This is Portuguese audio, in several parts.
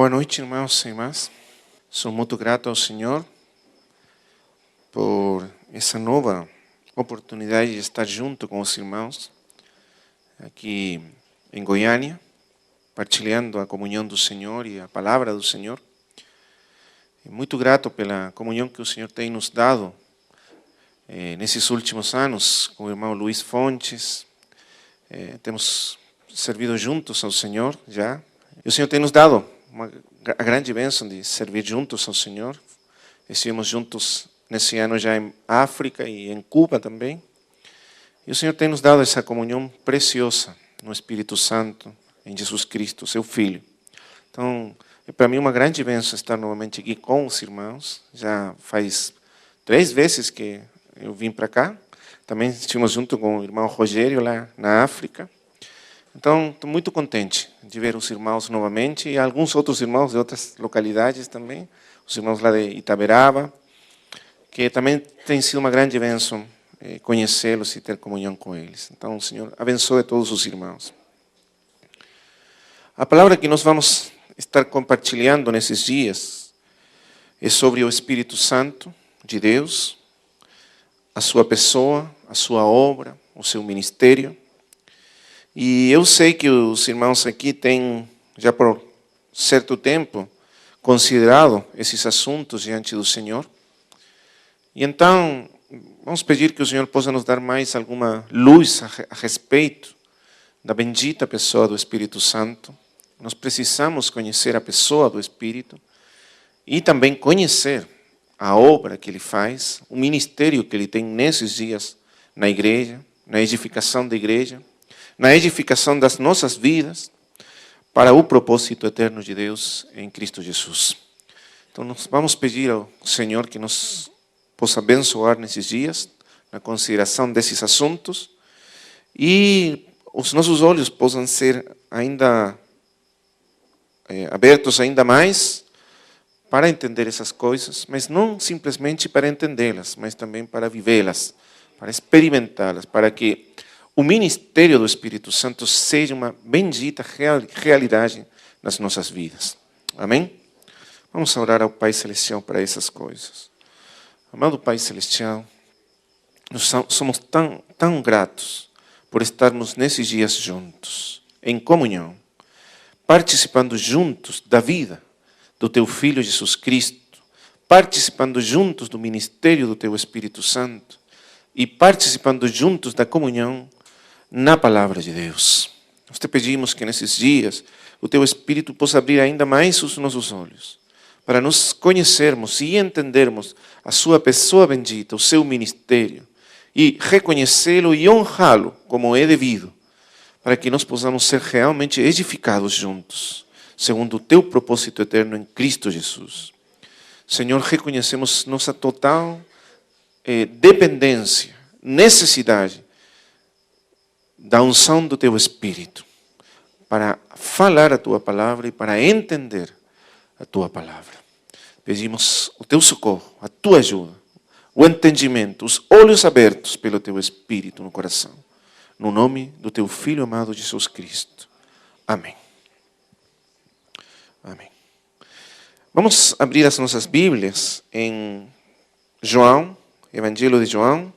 Boa noite, irmãos e irmãs. Sou muito grato ao Senhor por essa nova oportunidade de estar junto com os irmãos aqui em Goiânia, partilhando a comunhão do Senhor e a palavra do Senhor. E muito grato pela comunhão que o Senhor tem nos dado nesses últimos anos com o irmão Luiz Fontes. Temos servido juntos ao Senhor já. E o Senhor tem nos dado a grande bênção de servir juntos ao Senhor. Estivemos juntos nesse ano já em África e em Cuba também. E o Senhor tem nos dado essa comunhão preciosa no Espírito Santo, em Jesus Cristo, seu Filho. Então, é para mim uma grande bênção estar novamente aqui com os irmãos. Já faz 3 vezes que eu vim para cá. Também estivemos junto com o irmão Rogério lá na África. Então, estou muito contente de ver os irmãos novamente e alguns outros irmãos de outras localidades também. Os irmãos lá de Itaberaba, que também tem sido uma grande bênção conhecê-los e ter comunhão com eles. Então, o Senhor abençoe todos os irmãos. A palavra que nós vamos estar compartilhando nesses dias é sobre o Espírito Santo de Deus, a sua pessoa, a sua obra, o seu ministério. E eu sei que os irmãos aqui têm, já por certo tempo, considerado esses assuntos diante do Senhor. E então, vamos pedir que o Senhor possa nos dar mais alguma luz a respeito da bendita pessoa do Espírito Santo. Nós precisamos conhecer a pessoa do Espírito e também conhecer a obra que Ele faz, o ministério que Ele tem nesses dias na igreja, na edificação da igreja, na edificação das nossas vidas, para o propósito eterno de Deus em Cristo Jesus. Então, nós vamos pedir ao Senhor que nos possa abençoar nesses dias, na consideração desses assuntos, e os nossos olhos possam ser ainda abertos ainda mais para entender essas coisas, mas não simplesmente para entendê-las, mas também para vivê-las, para experimentá-las, para que o ministério do Espírito Santo seja uma bendita realidade nas nossas vidas. Amém? Vamos orar ao Pai Celestial para essas coisas. Amado Pai Celestial, nós somos tão gratos por estarmos nesses dias juntos, em comunhão, participando juntos da vida do Teu Filho Jesus Cristo, participando juntos do ministério do Teu Espírito Santo e participando juntos da comunhão na palavra de Deus. Nós te pedimos que nesses dias o Teu Espírito possa abrir ainda mais os nossos olhos, para nos conhecermos e entendermos a Sua pessoa bendita, o Seu ministério, e reconhecê-lo e honrá-lo como é devido, para que nós possamos ser realmente edificados juntos, segundo o Teu propósito eterno em Cristo Jesus. Senhor, reconhecemos nossa total dependência, necessidade da unção do Teu Espírito para falar a Tua palavra e para entender a Tua palavra. Pedimos o Teu socorro, a Tua ajuda, o entendimento, os olhos abertos pelo Teu Espírito no coração. No nome do Teu Filho amado Jesus Cristo. Amém. Amém. Vamos abrir as nossas Bíblias em João, Evangelho de João,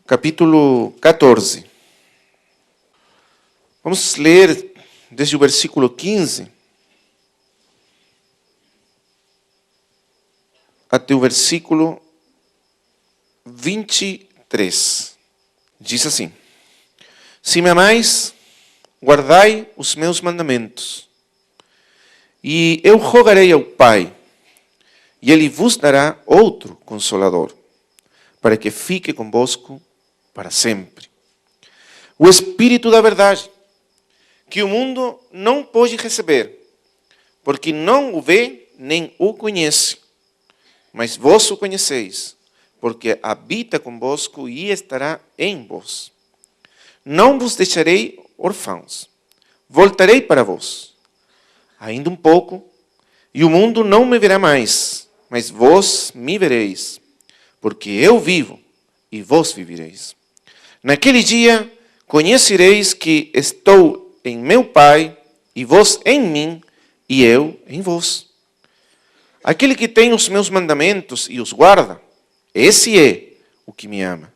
capítulo 14. Vamos ler desde o versículo 15 até o versículo 23. Diz assim: Se me amais, guardai os meus mandamentos, e eu rogarei ao Pai, e Ele vos dará outro Consolador, para que fique convosco para sempre. O Espírito da verdade, que o mundo não pode receber, porque não o vê nem o conhece. Mas vós o conheceis, porque habita convosco e estará em vós. Não vos deixarei órfãos, voltarei para vós. Ainda um pouco, e o mundo não me verá mais, mas vós me vereis, porque eu vivo e vós vivereis. Naquele dia conhecereis que estou em meu Pai e vós em mim, e eu em vós. Aquele que tem os meus mandamentos e os guarda, esse é o que me ama.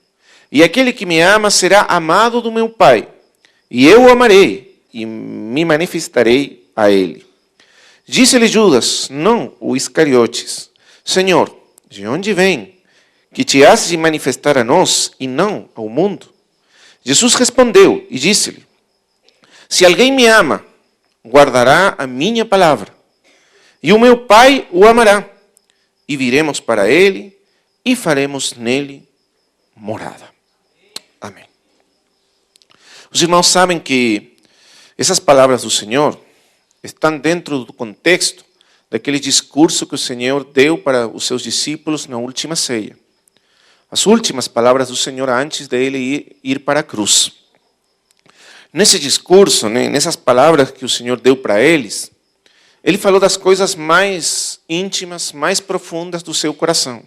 E aquele que me ama será amado do meu Pai, e eu o amarei e me manifestarei a ele. Disse-lhe Judas, não o Iscariotes, Senhor, de onde vem que te has de manifestar a nós e não ao mundo? Jesus respondeu e disse-lhe, se alguém me ama, guardará a minha palavra, e o meu Pai o amará, e viremos para ele e faremos nele morada. Amém. Os irmãos sabem que essas palavras do Senhor estão dentro do contexto daquele discurso que o Senhor deu para os seus discípulos na última ceia. As últimas palavras do Senhor antes de ele ir para a cruz. Nesse discurso, nessas palavras que o Senhor deu para eles, ele falou das coisas mais íntimas, mais profundas do seu coração.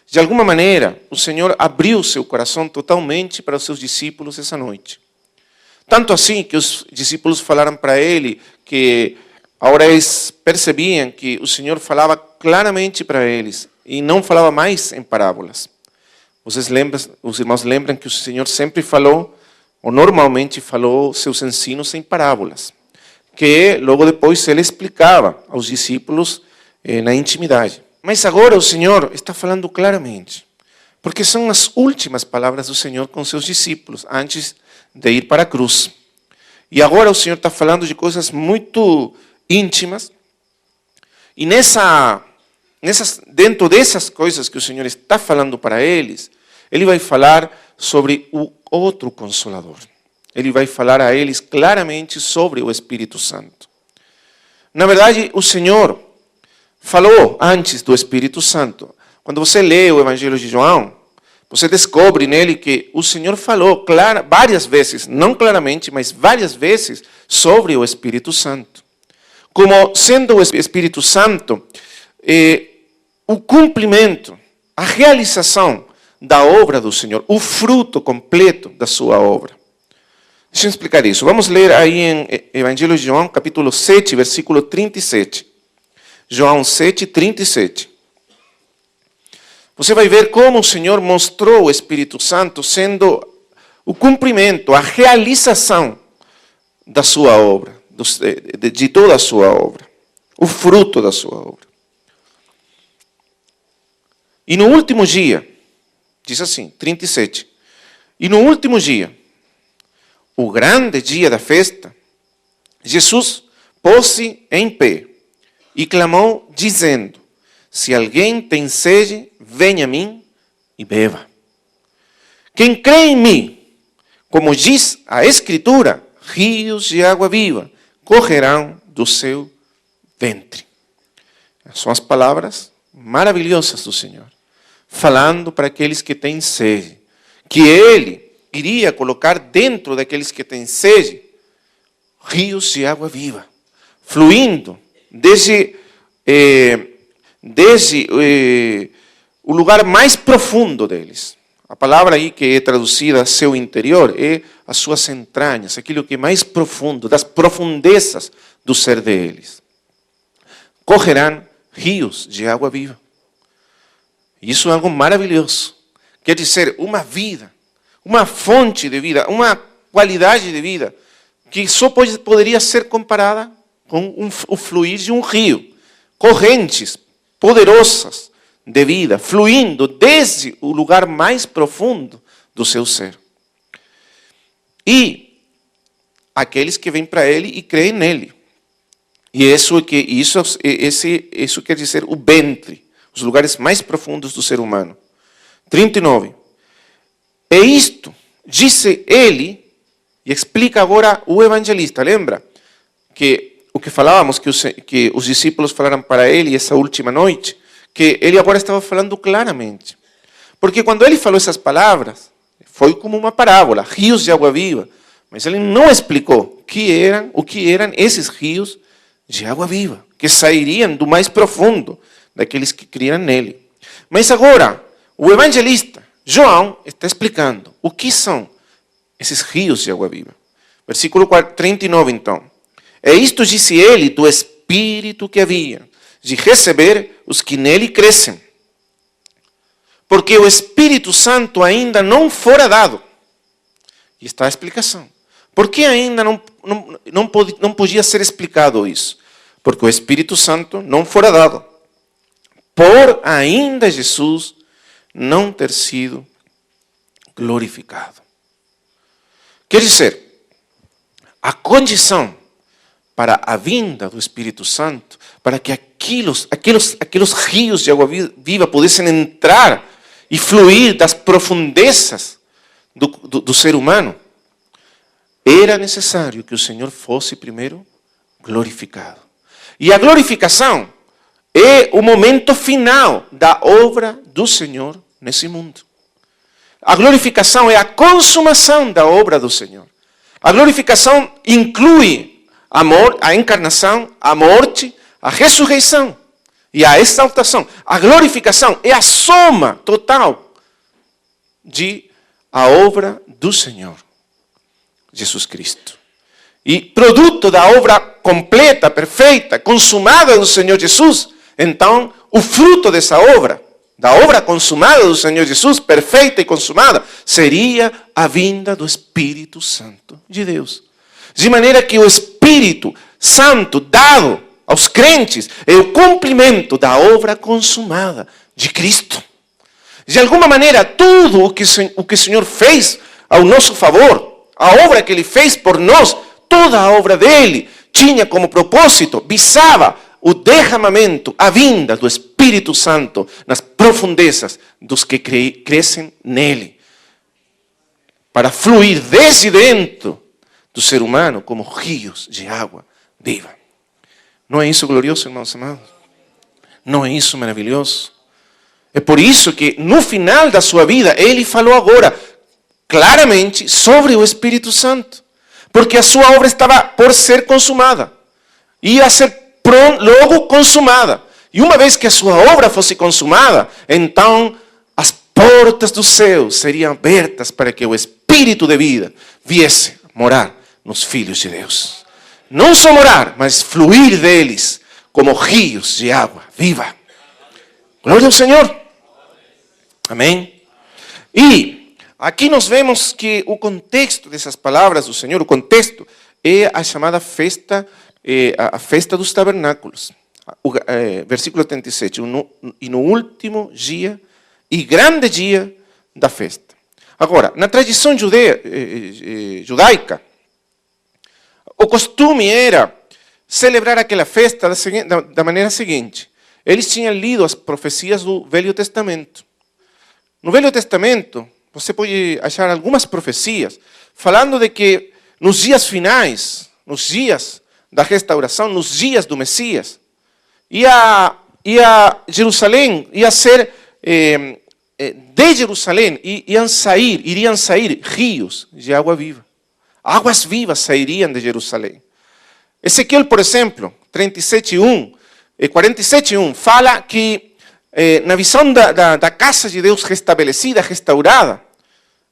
De alguma maneira, o Senhor abriu o seu coração totalmente para os seus discípulos essa noite. Tanto assim que os discípulos falaram para ele que agora eles percebiam que o Senhor falava claramente para eles e não falava mais em parábolas. Os irmãos lembram que o Senhor sempre falou, ou normalmente falou seus ensinos em parábolas, que logo depois ele explicava aos discípulos na intimidade. Mas agora o Senhor está falando claramente, porque são as últimas palavras do Senhor com seus discípulos, antes de ir para a cruz. E agora o Senhor está falando de coisas muito íntimas, e dentro dessas coisas que o Senhor está falando para eles, Ele vai falar sobre o outro Consolador. Ele vai falar a eles claramente sobre o Espírito Santo. Na verdade, o Senhor falou antes do Espírito Santo. Quando você lê o Evangelho de João, você descobre nele que o Senhor falou várias vezes, não claramente, mas várias vezes, sobre o Espírito Santo. Como sendo o Espírito Santo o cumprimento, a realização da obra do Senhor, o fruto completo da sua obra. Deixa eu explicar isso. Vamos ler aí em Evangelho de João, capítulo 7, versículo 37. João 7, 37. Você vai ver como o Senhor mostrou o Espírito Santo sendo o cumprimento, a realização da sua obra, de toda a sua obra, o fruto da sua obra. E no último dia, diz assim, 37, e no último dia, o grande dia da festa, Jesus pôs-se em pé e clamou, dizendo, se alguém tem sede, venha a mim e beba. Quem crê em mim, como diz a Escritura, rios de água viva correrão do seu ventre. São as palavras maravilhosas do Senhor, falando para aqueles que têm sede, que Ele iria colocar dentro daqueles que têm sede rios de água viva, fluindo desde o lugar mais profundo deles. A palavra aí que é traduzida seu interior é as suas entranhas, aquilo que é mais profundo, das profundezas do ser deles. Correrão rios de água viva. Isso é algo maravilhoso. Quer dizer, uma vida, uma fonte de vida, uma qualidade de vida que só poderia ser comparada com o fluir de um rio. Correntes poderosas de vida, fluindo desde o lugar mais profundo do seu ser. E aqueles que vêm para Ele e creem nele. E isso quer dizer o ventre, os lugares mais profundos do ser humano. 39. E isto, disse ele, e explica agora o evangelista, lembra? Que o que falávamos, que os discípulos falaram para ele essa última noite, que ele agora estava falando claramente. Porque quando ele falou essas palavras, foi como uma parábola, rios de água viva, mas ele não explicou o que eram esses rios de água viva, que sairiam do mais profundo daqueles que criam nele. Mas agora, o evangelista, João, está explicando o que são esses rios de água viva. Versículo 39, então. E isto disse ele do Espírito Espírito que havia de receber os que nele crescem. Porque o Espírito Santo ainda não fora dado. E está a explicação. Por que ainda não podia ser explicado isso? Porque o Espírito Santo não fora dado. Por ainda Jesus não ter sido glorificado. Quer dizer, a condição para a vinda do Espírito Santo, para que aqueles rios de água viva pudessem entrar e fluir das profundezas do ser humano, era necessário que o Senhor fosse primeiro glorificado. E a glorificação é o momento final da obra do Senhor nesse mundo. A glorificação é a consumação da obra do Senhor. A glorificação inclui a encarnação, a morte, a ressurreição e a exaltação. A glorificação é a soma total de a obra do Senhor, Jesus Cristo. E produto da obra completa, perfeita, consumada do Senhor Jesus, então o fruto dessa obra, da obra consumada do Senhor Jesus, perfeita e consumada, seria a vinda do Espírito Santo de Deus. De maneira que o Espírito Santo dado aos crentes é o cumprimento da obra consumada de Cristo. De alguma maneira, tudo o que o Senhor fez ao nosso favor, a obra que Ele fez por nós, toda a obra dele tinha como propósito, visava o derramamento, a vinda do Espírito Santo nas profundezas dos que crescem nele, para fluir desde dentro do ser humano como rios de água viva. Não é isso glorioso, irmãos amados? Não é isso maravilhoso? É por isso que no final da sua vida, ele falou agora claramente sobre o Espírito Santo. Porque a sua obra estava por ser consumada. Ia ser logo consumada. E uma vez que a sua obra fosse consumada, então as portas do céu seriam abertas para que o Espírito de vida viesse morar nos filhos de Deus. Não só morar, mas fluir deles como rios de água viva. Glória ao Senhor. Amém? E aqui nós vemos que o contexto dessas palavras do Senhor, o contexto é a chamada festa, a festa dos tabernáculos. Versículo 37. E no último dia, e grande dia da festa. Agora, na tradição judaica, o costume era celebrar aquela festa da maneira seguinte. Eles tinham lido as profecias do Velho Testamento. No Velho Testamento, você pode achar algumas profecias falando de que nos dias finais, nos dias da restauração, nos dias do Messias, Jerusalém ia ser, de Jerusalém iriam sair rios de água viva. Águas vivas sairiam de Jerusalém. Ezequiel, por exemplo, 47:1, 47:1, fala que na visão da casa de Deus restabelecida, restaurada,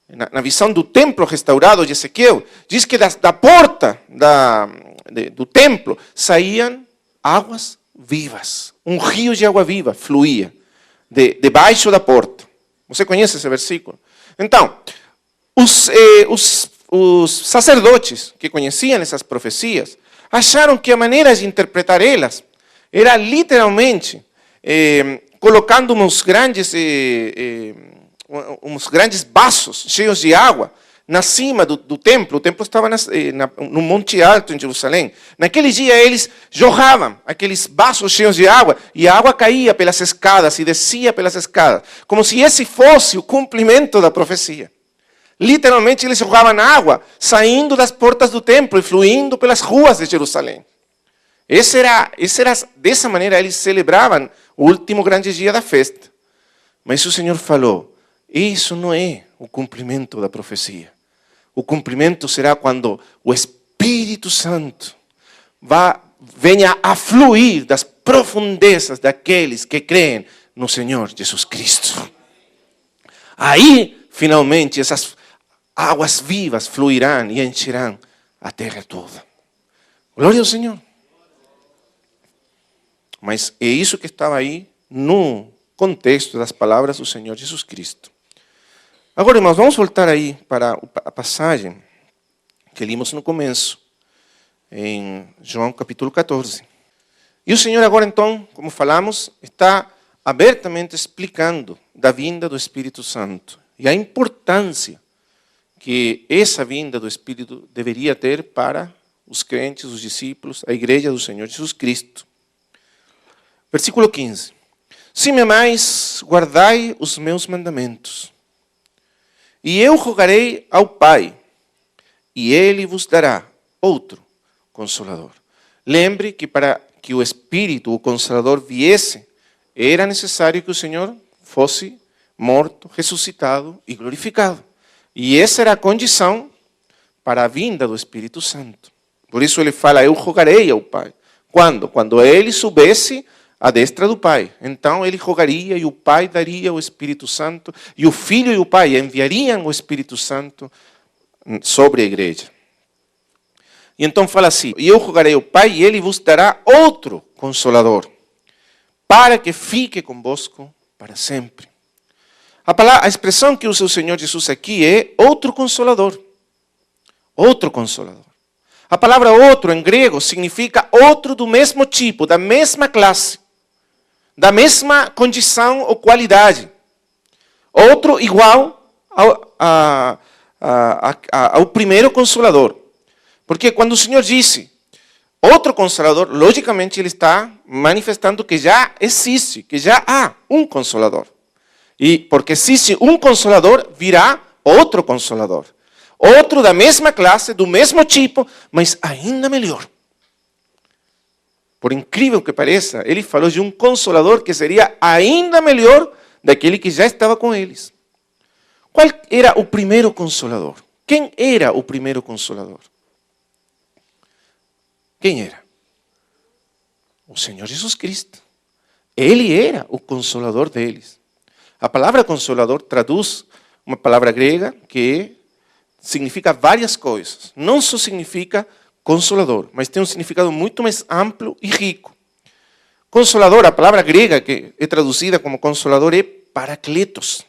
na visão do templo restaurado de Ezequiel, diz que da porta do templo saíam águas vivas. Um rio de água viva fluía debaixo da porta. Você conhece esse versículo? Então, os sacerdotes que conheciam essas profecias acharam que a maneira de interpretar elas era literalmente colocando uns grandes vasos cheios de água na cima do templo. O templo estava no Monte Alto em Jerusalém. Naquele dia eles jorravam aqueles vasos cheios de água e a água caía pelas escadas e descia pelas escadas, como se esse fosse o cumprimento da profecia. Literalmente eles jogavam água saindo das portas do templo e fluindo pelas ruas de Jerusalém. Dessa maneira eles celebravam o último grande dia da festa. Mas o Senhor falou, isso não é o cumprimento da profecia. O cumprimento será quando o Espírito Santo venha a fluir das profundezas daqueles que creem no Senhor Jesus Cristo. Aí, finalmente, essas águas vivas fluirão e encherão a terra toda. Glória ao Senhor. Mas é isso que estava aí no contexto das palavras do Senhor Jesus Cristo. Agora, irmãos, vamos voltar aí para a passagem que lemos no começo, em João capítulo 14. E o Senhor agora, então, como falamos, está abertamente explicando da vinda do Espírito Santo e a importância que essa vinda do Espírito deveria ter para os crentes, os discípulos, a igreja do Senhor Jesus Cristo. Versículo 15. Se me amais, guardai os meus mandamentos. E eu rogarei ao Pai, e Ele vos dará outro Consolador. Lembre que para que o Espírito, o Consolador, viesse, era necessário que o Senhor fosse morto, ressuscitado e glorificado. E essa era a condição para a vinda do Espírito Santo. Por isso ele fala, eu rogarei ao Pai. Quando? Quando ele subisse à destra do Pai. Então ele rogaria e o Pai daria o Espírito Santo. E o Filho e o Pai enviariam o Espírito Santo sobre a igreja. E então fala assim, e eu rogarei ao Pai e Ele vos dará outro Consolador, para que fique convosco para sempre. A expressão que usa o Senhor Jesus aqui é outro Consolador. Outro Consolador. A palavra outro em grego significa outro do mesmo tipo, da mesma classe, da mesma condição ou qualidade. Outro igual ao primeiro Consolador. Porque quando o Senhor disse outro Consolador, logicamente Ele está manifestando que já existe, que já há um Consolador. E porque existe um Consolador, virá outro Consolador. Outro da mesma classe, do mesmo tipo, mas ainda melhor. Por incrível que pareça, Ele falou de um Consolador que seria ainda melhor daquele que já estava com eles. Qual era o primeiro Consolador? Quem era o primeiro Consolador? Quem era? O Senhor Jesus Cristo. Ele era o Consolador deles. A palavra Consolador traduz uma palavra grega que significa várias coisas. Não só significa Consolador, mas tem um significado muito mais amplo e rico. Consolador, a palavra grega que é traduzida como Consolador é Paracletos.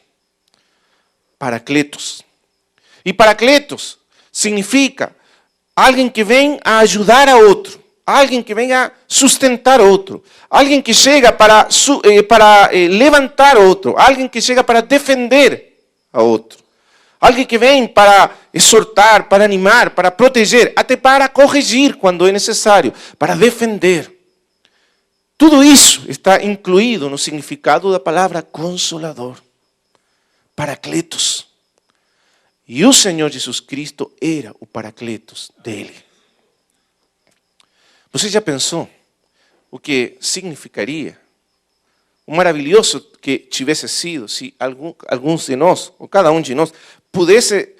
Paracletos. E Paracletos significa alguém que vem a ajudar a outro. Alguém que vem a sustentar outro. Alguém que chega para levantar outro. Alguém que chega para defender a outro. Alguém que vem para exortar, para animar, para proteger, até para corrigir quando é necessário, para defender. Tudo isso está incluído no significado da palavra Consolador. Paracletos. E o Senhor Jesus Cristo era o Paracletos dele. Você já pensou o que significaria? O maravilhoso que tivesse sido se alguns de nós, ou cada um de nós, pudesse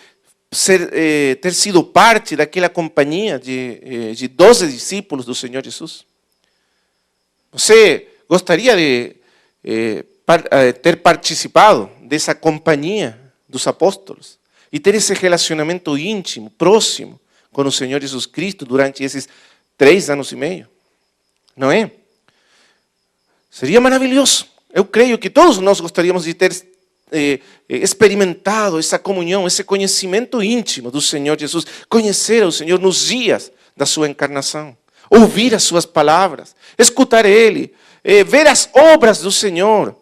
ter sido parte daquela companhia de 12 discípulos do Senhor Jesus? Você gostaria de ter participado dessa companhia dos apóstolos? E ter esse relacionamento íntimo, próximo, com o Senhor Jesus Cristo durante esses 3 anos e meio? Não é? Seria maravilhoso. Eu creio que todos nós gostaríamos de ter experimentado essa comunhão, esse conhecimento íntimo do Senhor Jesus. Conhecer o Senhor nos dias da sua encarnação. Ouvir as suas palavras. Escutar Ele. Ver as obras do Senhor.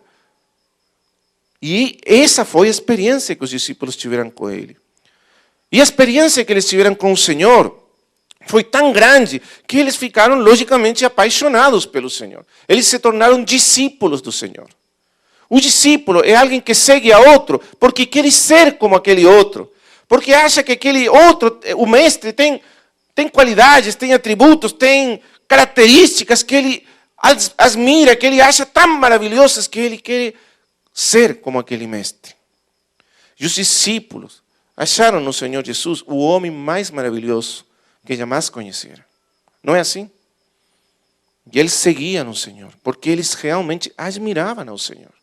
E essa foi a experiência que os discípulos tiveram com Ele. E a experiência que eles tiveram com o Senhor foi tão grande que eles ficaram logicamente apaixonados pelo Senhor. Eles se tornaram discípulos do Senhor. O discípulo é alguém que segue a outro porque quer ser como aquele outro. Porque acha que aquele outro, o mestre, tem qualidades, tem atributos, tem características que ele admira, que ele acha tão maravilhosas que ele quer ser como aquele mestre. E os discípulos acharam no Senhor Jesus o homem mais maravilhoso que jamais conheceram. Não é assim? E eles seguiam o Senhor, porque eles realmente admiravam ao Senhor.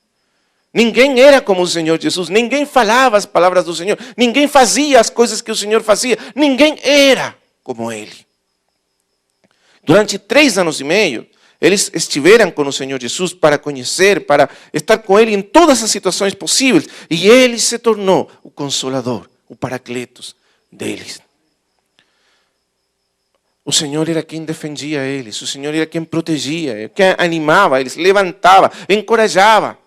Ninguém era como o Senhor Jesus, ninguém falava as palavras do Senhor, ninguém fazia as coisas que o Senhor fazia, ninguém era como Ele. Durante 3 anos e meio, Eles estiveram com o Senhor Jesus para conhecer, para estar com Ele em todas as situações possíveis. E Ele se tornou o Consolador, o Paracletos deles. O Senhor era quem defendia eles, o Senhor era quem protegia, quem animava eles, levantava, encorajava.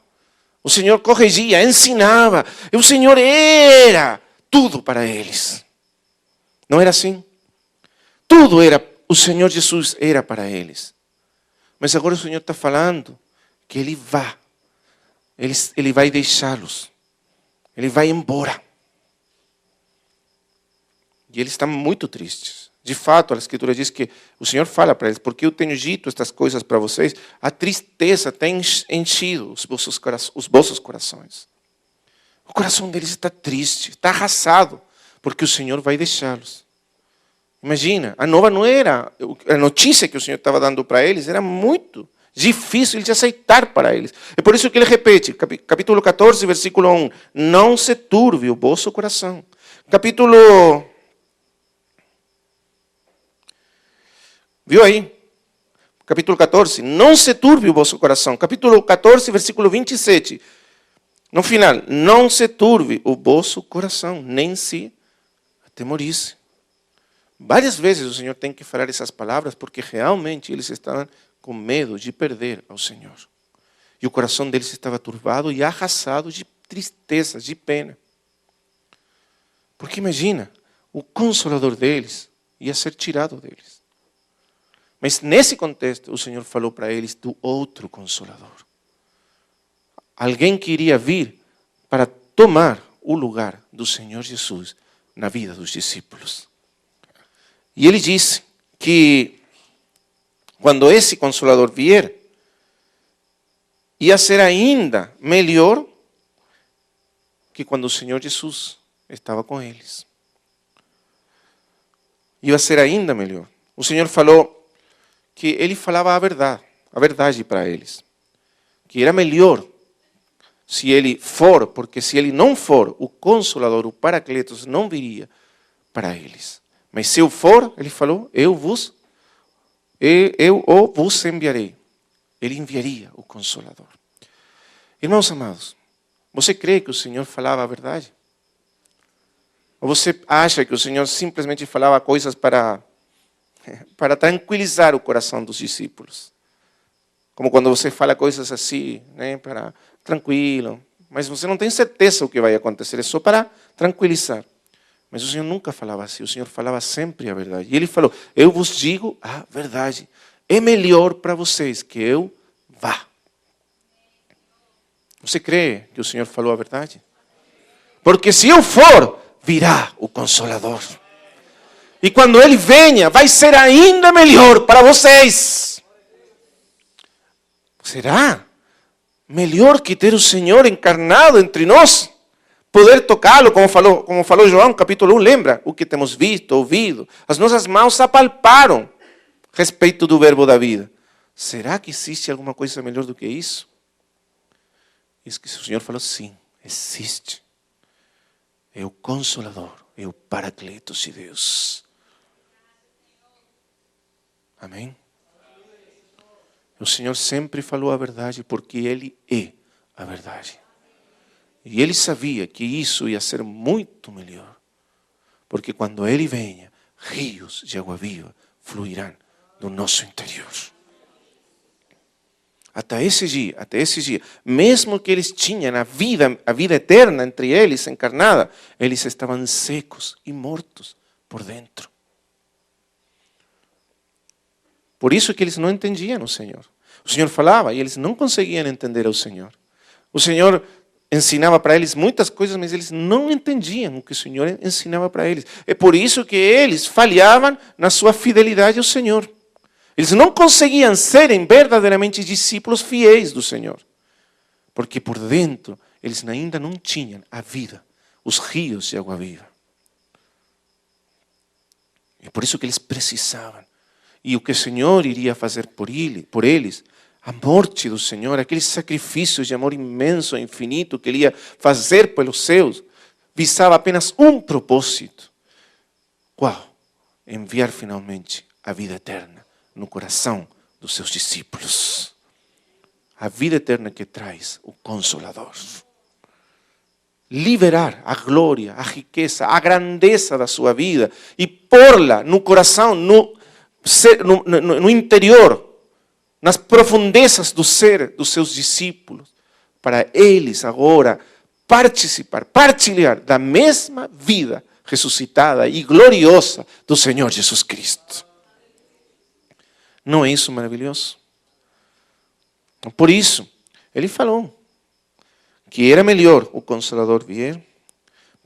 O Senhor corrigia, ensinava. E o Senhor era tudo para eles. Não era assim? Tudo era, o Senhor Jesus era para eles. Mas agora o Senhor está falando que Ele vai deixá-los. Ele vai embora. E eles estão muito tristes. De fato, a Escritura diz que o Senhor fala para eles, porque eu tenho dito estas coisas para vocês, a tristeza tem enchido os vossos corações. O coração deles está triste, está arrasado, porque o Senhor vai deixá-los. Imagina, a notícia que o Senhor estava dando para eles era muito difícil de aceitar para eles. É por isso que ele repete, capítulo 14, versículo 1, não se turbe o vosso coração. Viu aí? Capítulo 14. Não se turbe o vosso coração. Capítulo 14, versículo 27. No final. Não se turbe o vosso coração, nem se atemorize. Várias vezes o Senhor tem que falar essas palavras porque realmente eles estavam com medo de perder ao Senhor. E o coração deles estava turbado e arrasado de tristeza, de pena. Porque imagina, o Consolador deles ia ser tirado deles. Mas nesse contexto, o Senhor falou para eles do outro Consolador. Alguém que iria vir para tomar o lugar do Senhor Jesus na vida dos discípulos. E ele disse que quando esse Consolador vier, ia ser ainda melhor que quando o Senhor Jesus estava com eles. Ia ser ainda melhor. O Senhor falou que Ele falava a verdade para eles. Que era melhor se Ele for, porque se Ele não for, o Consolador, o Paracletos, não viria para eles. Mas se eu for, Ele falou, eu vos enviarei. Ele enviaria o Consolador. Irmãos amados, você crê que o Senhor falava a verdade? Ou você acha que o Senhor simplesmente falava coisas para tranquilizar o coração dos discípulos? Como quando você fala coisas assim, né, para tranquilo, mas você não tem certeza o que vai acontecer, é só para tranquilizar. Mas o Senhor nunca falava assim, o Senhor falava sempre a verdade. E Ele falou, eu vos digo a verdade. É melhor para vocês que eu vá. Você crê que o Senhor falou a verdade? Porque se eu for, virá o Consolador. E quando Ele venha, vai ser ainda melhor para vocês. Será melhor que ter o Senhor encarnado entre nós? Poder tocá-lo, como falou João, capítulo 1, lembra? O que temos visto, ouvido. As nossas mãos apalparam a respeito do verbo da vida. Será que existe alguma coisa melhor do que isso? Isso que o Senhor falou, sim, existe. É o Consolador, é o Paracletos de Deus. Amém? O Senhor sempre falou a verdade porque Ele é a verdade. E Ele sabia que isso ia ser muito melhor. Porque quando Ele venha, rios de água viva fluirão do nosso interior. Até esse dia, mesmo que eles tinham a vida eterna entre eles, encarnada, eles estavam secos e mortos por dentro. Por isso que eles não entendiam o Senhor. O Senhor falava e eles não conseguiam entender o Senhor. O Senhor ensinava para eles muitas coisas, mas eles não entendiam o que o Senhor ensinava para eles. É por isso que eles falhavam na sua fidelidade ao Senhor. Eles não conseguiam serem verdadeiramente discípulos fiéis do Senhor. Porque por dentro eles ainda não tinham a vida, os rios de água viva. É por isso que eles precisavam. E o que o Senhor iria fazer por eles, a morte do Senhor, aquele sacrifício de amor imenso, infinito, que Ele ia fazer pelos seus, visava apenas um propósito. Qual? Enviar finalmente a vida eterna no coração dos seus discípulos. A vida eterna que traz o Consolador. Liberar a glória, a riqueza, a grandeza da sua vida e pôr-la no coração, no interior, nas profundezas do ser dos seus discípulos, para eles agora partilhar da mesma vida ressuscitada e gloriosa do Senhor Jesus Cristo. Não é isso maravilhoso? Por isso, ele falou que era melhor o Consolador vir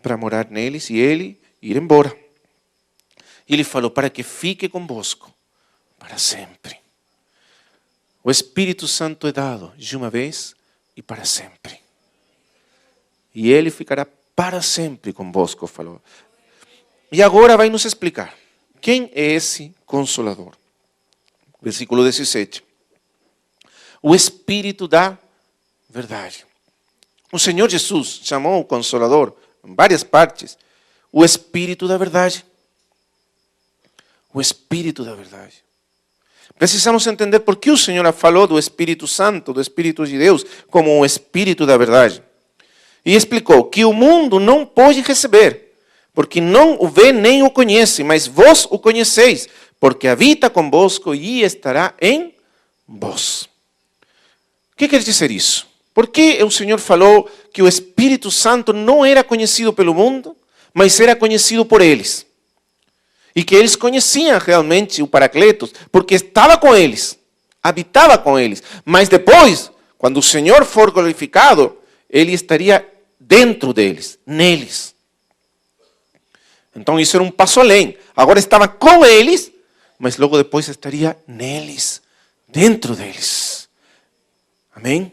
para morar neles e ele ir embora. E ele falou para que fique convosco para sempre. O Espírito Santo é dado de uma vez e para sempre. E ele ficará para sempre convosco, falou. E agora vai nos explicar quem é esse Consolador. Versículo 17. O Espírito da verdade. O Senhor Jesus chamou o Consolador, em várias partes, o Espírito da verdade. O Espírito da verdade. Precisamos entender por que o Senhor falou do Espírito Santo, do Espírito de Deus, como o Espírito da verdade. E explicou que o mundo não pode receber, porque não o vê nem o conhece, mas vós o conheceis, porque habita convosco e estará em vós. O que quer dizer isso? Por que o Senhor falou que o Espírito Santo não era conhecido pelo mundo, mas era conhecido por eles? E que eles conheciam realmente o Paracletos, porque estava com eles, habitava com eles. Mas depois, quando o Senhor for glorificado, ele estaria dentro deles, neles. Então isso era um passo além. Agora estava com eles, mas logo depois estaria neles, dentro deles. Amém?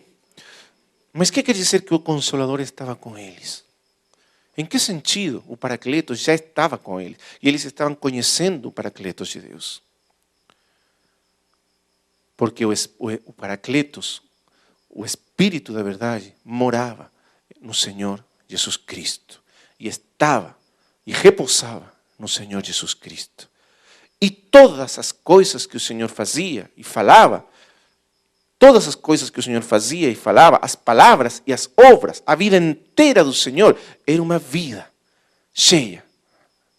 Mas o que quer dizer que o Consolador estava com eles? Em que sentido o Paracletos já estava com eles? E eles estavam conhecendo o Paracletos de Deus. Porque o Paracletos, o Espírito da verdade, morava no Senhor Jesus Cristo. E estava e repousava no Senhor Jesus Cristo. E todas as coisas que o Senhor fazia e falava, todas as coisas que o Senhor fazia e falava, as palavras e as obras, a vida inteira do Senhor, era uma vida cheia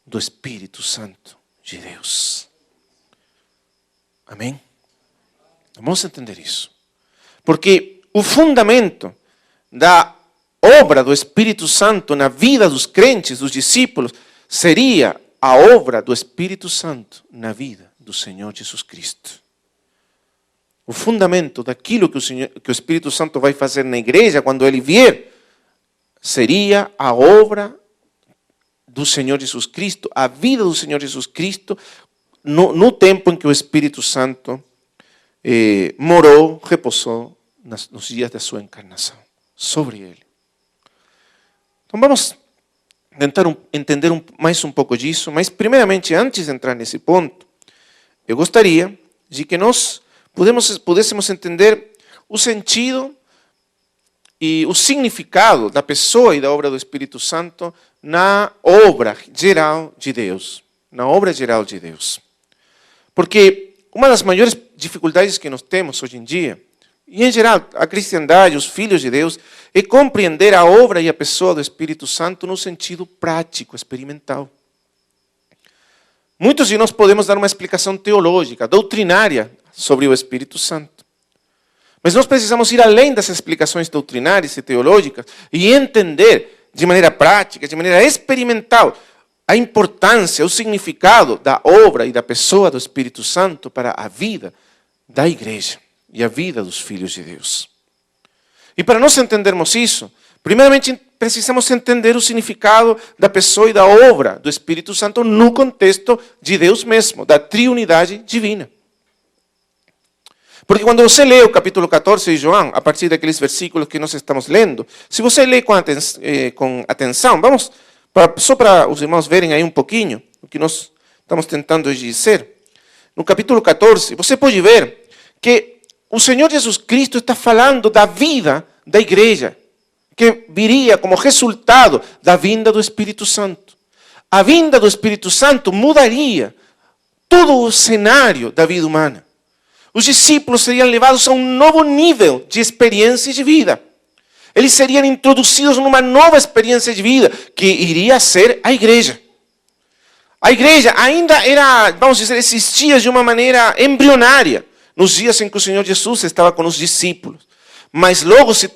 do Espírito Santo de Deus. Amém? Vamos entender isso. Porque o fundamento da obra do Espírito Santo na vida dos crentes, dos discípulos, seria a obra do Espírito Santo na vida do Senhor Jesus Cristo. O fundamento daquilo que o Espírito Santo vai fazer na igreja quando ele vier, seria a obra do Senhor Jesus Cristo, a vida do Senhor Jesus Cristo, no tempo em que o Espírito Santo morou, repousou nos dias da sua encarnação, sobre ele. Então vamos tentar entender mais um pouco disso, mas primeiramente, antes de entrar nesse ponto, eu gostaria de que nós pudéssemos entender o sentido e o significado da pessoa e da obra do Espírito Santo na obra geral de Deus. Na obra geral de Deus. Porque uma das maiores dificuldades que nós temos hoje em dia, e em geral a cristandade, os filhos de Deus, é compreender a obra e a pessoa do Espírito Santo no sentido prático, experimental. Muitos de nós podemos dar uma explicação teológica, doutrinária, sobre o Espírito Santo. Mas nós precisamos ir além das explicações doutrinárias e teológicas e entender de maneira prática, de maneira experimental, a importância, o significado da obra e da pessoa do Espírito Santo para a vida da igreja e a vida dos filhos de Deus. E para nós entendermos isso, primeiramente precisamos entender o significado da pessoa e da obra do Espírito Santo no contexto de Deus mesmo, da triunidade divina. Porque quando você lê o capítulo 14 de João, a partir daqueles versículos que nós estamos lendo, se você lê com atenção, vamos, só para os irmãos verem aí um pouquinho o que nós estamos tentando dizer. No capítulo 14, você pode ver que o Senhor Jesus Cristo está falando da vida da igreja, que viria como resultado da vinda do Espírito Santo. A vinda do Espírito Santo mudaria todo o cenário da vida humana. Os discípulos seriam levados a um novo nível de experiência de vida. Eles seriam introduzidos numa nova experiência de vida, que iria ser a igreja. A igreja ainda era, vamos dizer, existia de uma maneira embrionária, nos dias em que o Senhor Jesus estava com os discípulos. Mas logo se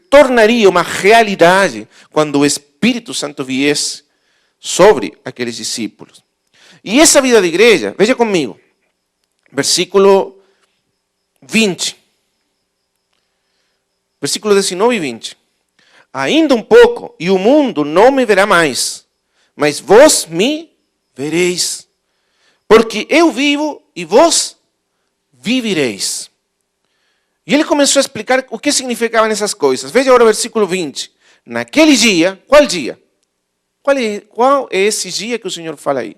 tornaria uma realidade quando o Espírito Santo viesse sobre aqueles discípulos. E essa vida de igreja, veja comigo, versículo 20. Versículo 19 e 20. Ainda um pouco, e o mundo não me verá mais, mas vós me vereis. Porque eu vivo e vós vivireis. E ele começou a explicar o que significavam essas coisas. Veja agora o versículo 20. Naquele dia, qual dia? Qual é esse dia que o Senhor fala aí?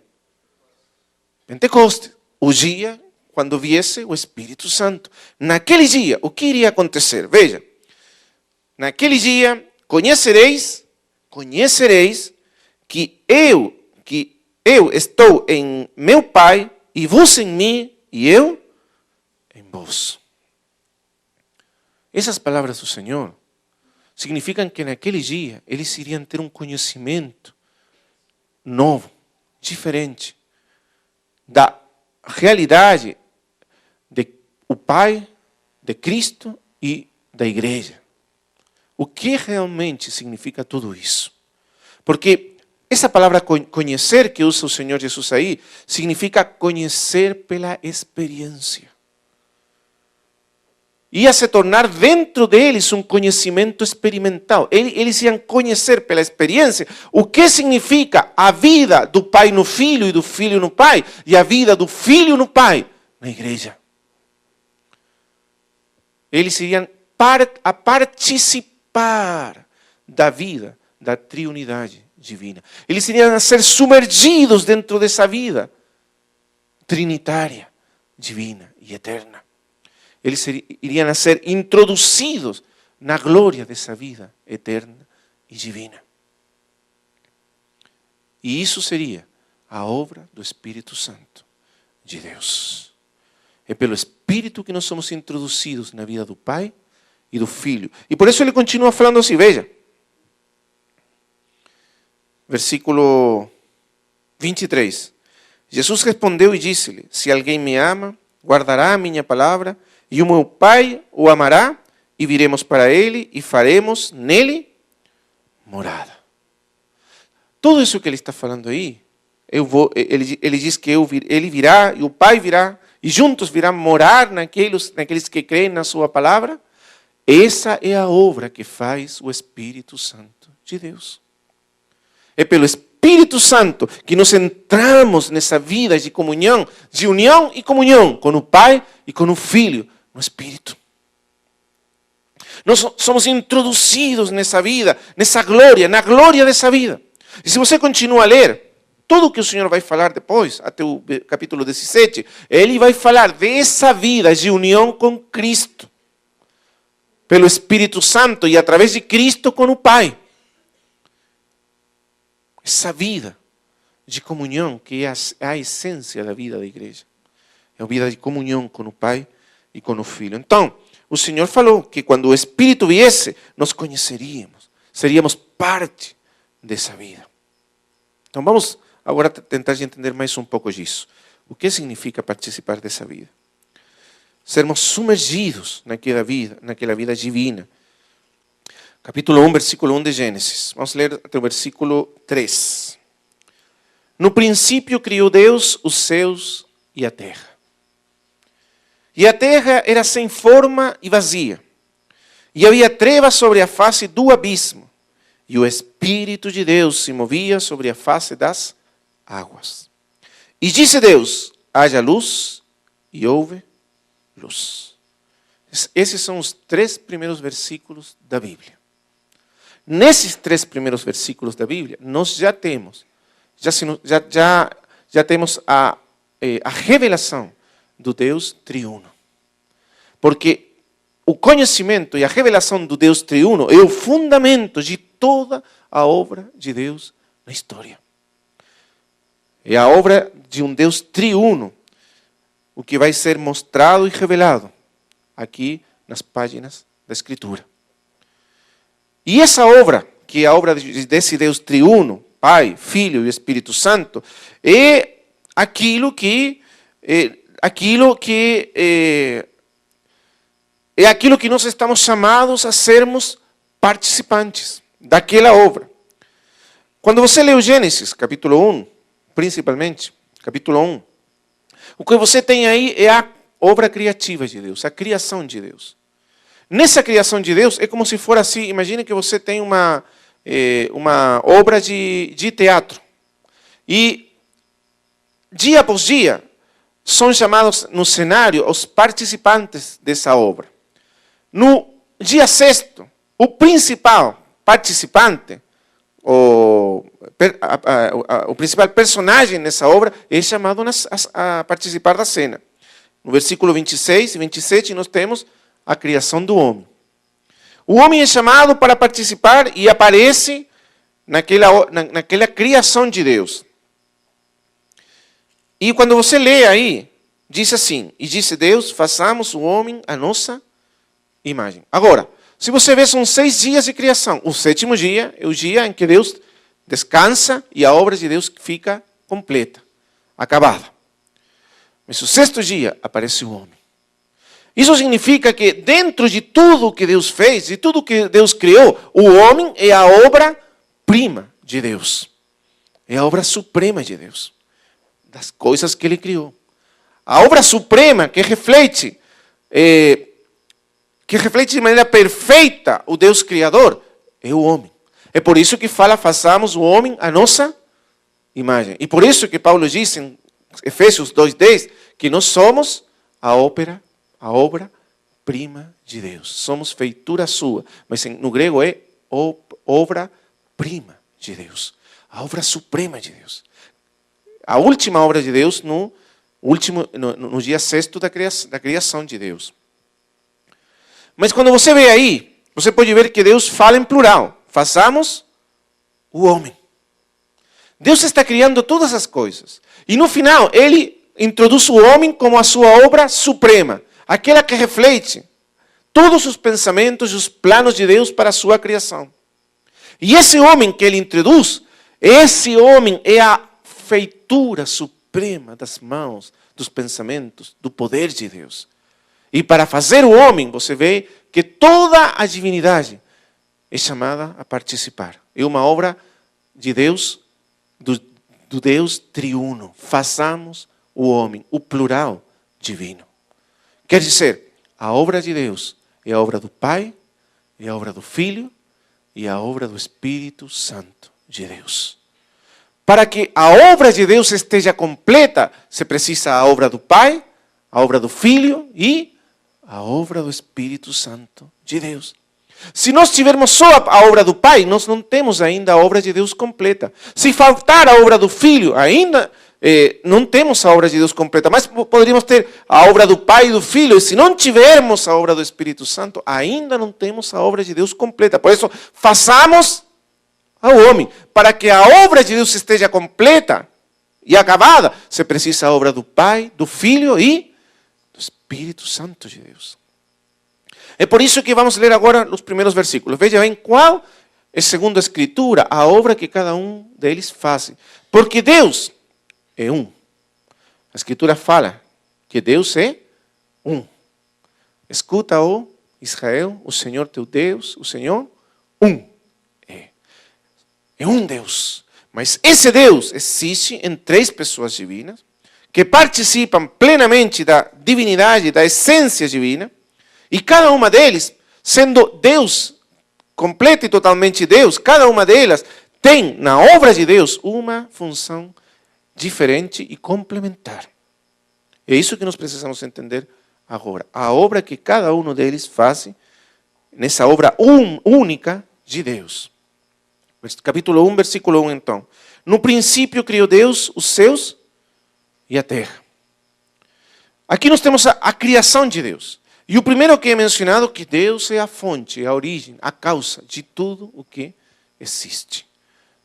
Pentecostes. O dia quando viesse o Espírito Santo. Naquele dia, o que iria acontecer? Veja. Naquele dia, conhecereis que eu estou em meu Pai, e vós em mim, e eu em vós. Essas palavras do Senhor significam que naquele dia eles iriam ter um conhecimento novo, diferente, da realidade de o Pai, de Cristo e da igreja. O que realmente significa tudo isso? Porque essa palavra conhecer que usa o Senhor Jesus aí, significa conhecer pela experiência. Ia se tornar dentro deles um conhecimento experimental. Eles iam conhecer pela experiência o que significa a vida do Pai no Filho e do Filho no Pai, e a vida do Filho no Pai na igreja. Eles iriam a participar da vida da triunidade divina. Eles iriam a ser submergidos dentro dessa vida trinitária, divina e eterna. Eles iriam a ser introduzidos na glória dessa vida eterna e divina. E isso seria a obra do Espírito Santo de Deus. É pelo Espírito que nós somos introduzidos na vida do Pai e do Filho. E por isso ele continua falando assim, veja. Versículo 23. Jesus respondeu e disse-lhe: se alguém me ama, guardará a minha palavra, e o meu Pai o amará, e viremos para ele e faremos nele morada. Tudo isso que ele está falando aí, ele diz que ele virá, e o Pai virá, e juntos virá morar naqueles que creem na sua palavra. Essa é a obra que faz o Espírito Santo de Deus. É pelo Espírito Santo que nós entramos nessa vida de comunhão, de união e comunhão com o Pai e com o Filho no Espírito. Nós somos introduzidos nessa vida, nessa glória, na glória dessa vida. E se você continua a ler, tudo o que o Senhor vai falar depois, até o capítulo 17, Ele vai falar dessa vida de união com Cristo. Pelo Espírito Santo e através de Cristo com o Pai. Essa vida de comunhão que é a essência da vida da igreja. É a vida de comunhão com o Pai e com o Filho. Então, o Senhor falou que quando o Espírito viesse, nós conheceríamos, seríamos parte dessa vida. Então vamos agora tentar entender mais um pouco disso. O que significa participar dessa vida? Sermos submergidos naquela vida divina. Capítulo 1, versículo 1 de Gênesis. Vamos ler até o versículo 3. No princípio criou Deus os céus e a terra. E a terra era sem forma e vazia. E havia trevas sobre a face do abismo. E o Espírito de Deus se movia sobre a face das águas. E disse Deus: haja luz, e houve luz. Esses são os 3 primeiros versículos da Bíblia. Nesses 3 primeiros versículos da Bíblia, nós já temos a revelação do Deus triuno. Porque o conhecimento e a revelação do Deus triuno é o fundamento de toda a obra de Deus na história. É a obra de um Deus triuno. o que vai ser mostrado e revelado aqui nas páginas da Escritura. E essa obra, que é a obra desse Deus triuno, Pai, Filho e Espírito Santo, é aquilo que nós estamos chamados a sermos participantes daquela obra. Quando você lê o Gênesis, capítulo 1, principalmente, capítulo 1, o que você tem aí é a obra criativa de Deus, a criação de Deus. Nessa criação de Deus, é como se for assim, imagine que você tem uma obra de teatro. E, dia após dia, são chamados no cenário os participantes dessa obra. No dia sexto, o principal participante, o principal personagem nessa obra é chamado a participar da cena. No versículo 26 e 27 nós temos a criação do homem. O homem é chamado para participar e aparece naquela criação de Deus. E quando você lê aí, diz assim, e disse Deus, façamos o homem a nossa imagem. Agora, se você vê, são 6 dias de criação. O 7º dia é o dia em que Deus descansa e a obra de Deus fica completa, acabada. Mas o 6º dia aparece o homem. Isso significa que dentro de tudo que Deus fez, de tudo que Deus criou, o homem é a obra-prima de Deus. É a obra suprema de Deus, das coisas que Ele criou. A obra suprema que reflete de maneira perfeita o Deus Criador é o homem. É por isso que fala, façamos o homem a nossa imagem. E por isso que Paulo diz em Efésios 2:10 que nós somos a obra-prima de Deus. Somos feitura sua. Mas no grego é obra-prima de Deus. A obra suprema de Deus. A última obra de Deus no dia sexto da criação de Deus. Mas quando você vê aí, você pode ver que Deus fala em plural. Façamos o homem. Deus está criando todas as coisas. E no final, Ele introduz o homem como a sua obra suprema. Aquela que reflete todos os pensamentos e os planos de Deus para a sua criação. E esse homem que Ele introduz, esse homem é a feitura suprema das mãos, dos pensamentos, do poder de Deus. E para fazer o homem, você vê que toda a divindade é chamada a participar. É uma obra de Deus, do Deus triuno. Façamos o homem, o plural divino. Quer dizer, a obra de Deus é a obra do Pai, é a obra do Filho e a obra do Espírito Santo de Deus. Para que a obra de Deus esteja completa, se precisa a obra do Pai, a obra do Filho e a obra do Espírito Santo de Deus. Se nós tivermos só a obra do Pai, nós não temos ainda a obra de Deus completa. Se faltar a obra do Filho, ainda não temos a obra de Deus completa. Mas poderíamos ter a obra do Pai e do Filho. E se não tivermos a obra do Espírito Santo, ainda não temos a obra de Deus completa. Por isso, façamos ao homem. Para que a obra de Deus esteja completa e acabada, se precisa a obra do Pai, do Filho e do Espírito Santo de Deus. É por isso que vamos ler agora os primeiros versículos. Veja bem qual é, segundo a Escritura, a obra que cada um deles faz. Porque Deus é um. A Escritura fala que Deus é um. Escuta, ó Israel, o Senhor teu Deus, o Senhor, um. É um Deus. Mas esse Deus existe em 3 pessoas divinas que participam plenamente da divinidade, da essência divina. E cada uma deles, sendo Deus, completo e totalmente Deus, cada uma delas tem na obra de Deus uma função diferente e complementar. É isso que nós precisamos entender agora. A obra que cada um deles faz nessa obra única de Deus. Capítulo 1, versículo 1 então. No princípio criou Deus os céus e a terra. Aqui nós temos a criação de Deus. E o primeiro que é mencionado é que Deus é a fonte, a origem, a causa de tudo o que existe.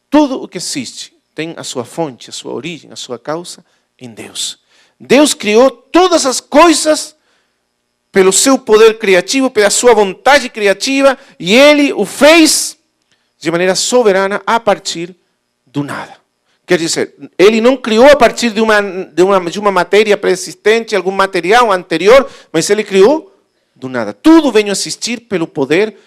Tudo o que existe tem a sua fonte, a sua origem, a sua causa em Deus. Deus criou todas as coisas pelo seu poder criativo, pela sua vontade criativa, e Ele o fez de maneira soberana a partir do nada. Quer dizer, Ele não criou a partir de uma matéria pré-existente, algum material anterior, mas Ele criou do nada. Tudo veio a existir pelo poder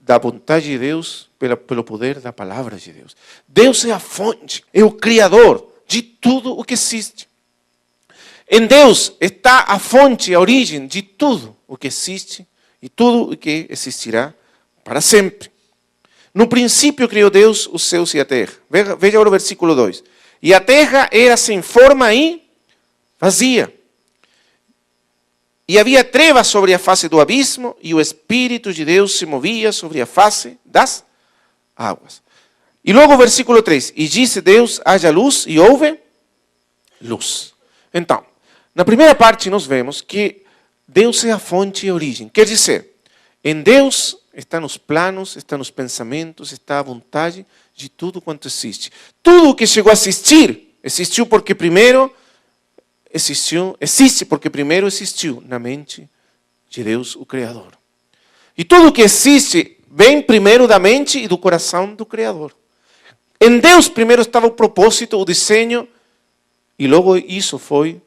da vontade de Deus, pelo poder da palavra de Deus. Deus é a fonte, é o Criador de tudo o que existe. Em Deus está a fonte, a origem de tudo o que existe e tudo o que existirá para sempre. No princípio criou Deus os céus e a terra. Veja agora o versículo 2. E a terra era sem forma e vazia. E havia trevas sobre a face do abismo, e o Espírito de Deus se movia sobre a face das águas. E logo o versículo 3. E disse Deus, haja luz, e houve luz. Então, na primeira parte nós vemos que Deus é a fonte e a origem. Quer dizer, em Deus está nos planos, está nos pensamentos, está a vontade de tudo quanto existe. Tudo o que chegou a existir, existiu porque primeiro existe porque primeiro existiu na mente de Deus, o Criador. E tudo o que existe vem primeiro da mente e do coração do Criador. Em Deus primeiro estava o propósito, o desenho, e logo isso foi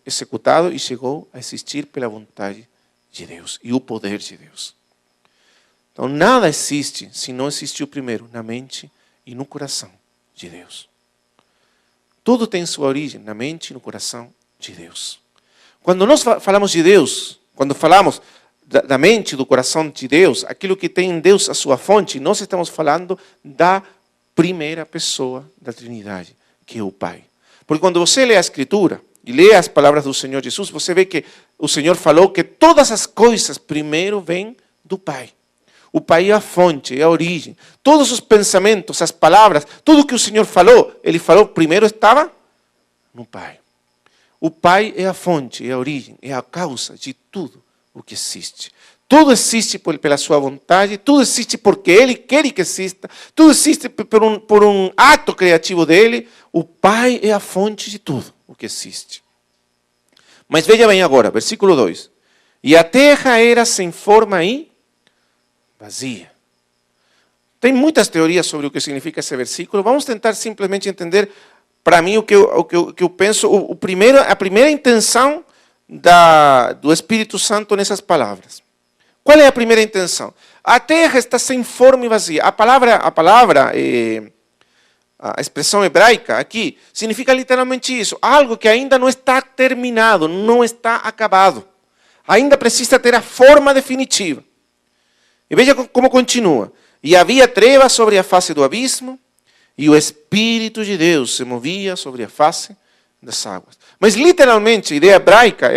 executado e chegou a existir pela vontade de Deus e o poder de Deus. Então nada existe se não existiu primeiro na mente e no coração de Deus. Tudo tem sua origem na mente e no coração de Deus. Quando nós falamos de Deus, quando falamos da mente e do coração de Deus, aquilo que tem em Deus a sua fonte, nós estamos falando da primeira pessoa da Trindade, que é o Pai. Porque quando você lê a Escritura e lê as palavras do Senhor Jesus, você vê que o Senhor falou que todas as coisas primeiro vêm do Pai. O Pai é a fonte, é a origem. Todos os pensamentos, as palavras, tudo que o Senhor falou, Ele falou primeiro estava no Pai. O Pai é a fonte, é a origem, é a causa de tudo o que existe. Tudo existe pela sua vontade, tudo existe porque Ele quer que exista, tudo existe por um ato criativo dEle. O Pai é a fonte de tudo o que existe. Mas veja bem agora, versículo 2. E a terra era sem forma e vazia. Tem muitas teorias sobre o que significa esse versículo. Vamos tentar simplesmente entender, para mim, o que eu penso, a primeira intenção do Espírito Santo nessas palavras. Qual é a primeira intenção? A terra está sem forma e vazia. A expressão hebraica aqui significa literalmente isso. Algo que ainda não está terminado, não está acabado. Ainda precisa ter a forma definitiva. E veja como continua. E havia trevas sobre a face do abismo, e o Espírito de Deus se movia sobre a face das águas. Mas literalmente, a ideia hebraica,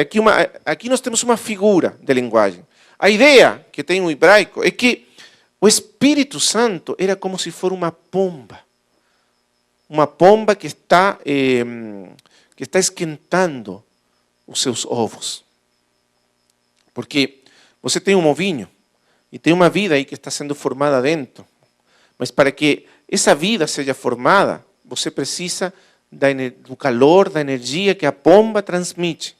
aqui nós temos uma figura de linguagem. A ideia que tem o hebraico é que o Espírito Santo era como se fosse uma pomba. Uma pomba que está esquentando os seus ovos. Porque você tem um ovinho e tem uma vida aí que está sendo formada dentro. Mas para que essa vida seja formada, você precisa do calor, da energia que a pomba transmite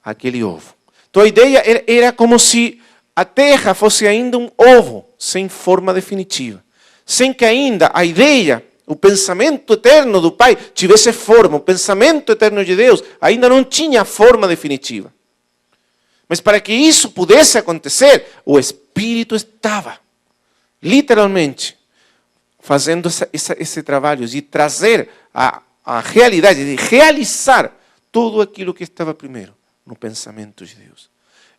àquele ovo. Então a ideia era como se a terra fosse ainda um ovo sem forma definitiva. Sem que ainda a ideia, o pensamento eterno do Pai tivesse forma. O pensamento eterno de Deus ainda não tinha forma definitiva. Mas para que isso pudesse acontecer, o Espírito estava, literalmente, fazendo esse trabalho de trazer a realidade, de realizar tudo aquilo que estava primeiro no pensamento de Deus.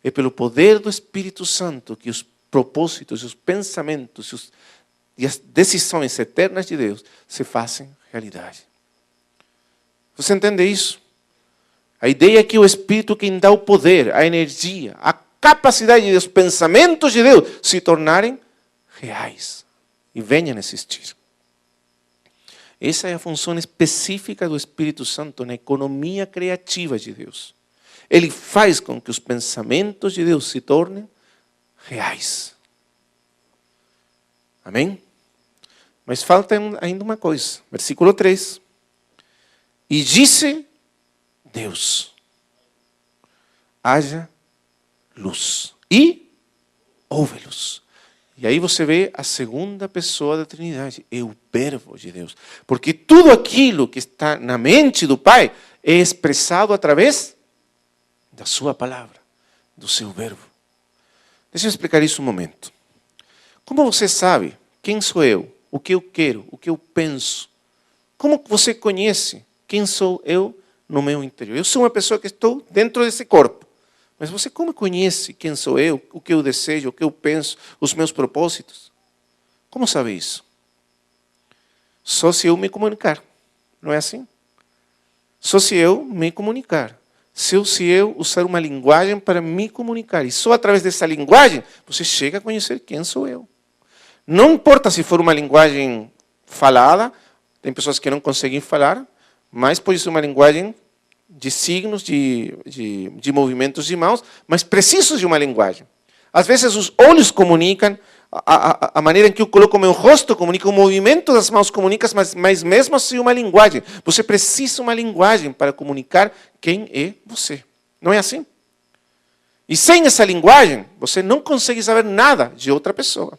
É pelo poder do Espírito Santo que os propósitos, os pensamentos e as decisões eternas de Deus se fazem realidade. Você entende isso? A ideia é que o Espírito quem dá o poder, a energia, a capacidade dos pensamentos de Deus se tornarem reais e venham a existir. Essa é a função específica do Espírito Santo na economia criativa de Deus. Ele faz com que os pensamentos de Deus se tornem reais. Amém? Mas falta ainda uma coisa. Versículo 3. E disse Deus. Haja luz. E houve luz. E aí você vê a segunda pessoa da Trindade, é o Verbo de Deus. Porque tudo aquilo que está na mente do Pai é expressado através da sua palavra, do seu Verbo. Deixa eu explicar isso um momento. Como você sabe quem sou eu, o que eu quero, o que eu penso? Como você conhece quem sou eu no meu interior? Eu sou uma pessoa que estou dentro desse corpo. Mas você como conhece quem sou eu, o que eu desejo, o que eu penso, os meus propósitos? Como sabe isso? Só se eu me comunicar. Não é assim? Só se eu me comunicar. Se eu usar uma linguagem para me comunicar. E só através dessa linguagem você chega a conhecer quem sou eu. Não importa se for uma linguagem falada, tem pessoas que não conseguem falar, mas pode ser uma linguagem de signos, de movimentos de mãos, mas preciso de uma linguagem. Às vezes os olhos comunicam, a maneira em que eu coloco meu rosto comunica, o movimento das mãos comunica, mas mesmo assim uma linguagem. Você precisa de uma linguagem para comunicar quem é você. Não é assim? E sem essa linguagem, você não consegue saber nada de outra pessoa.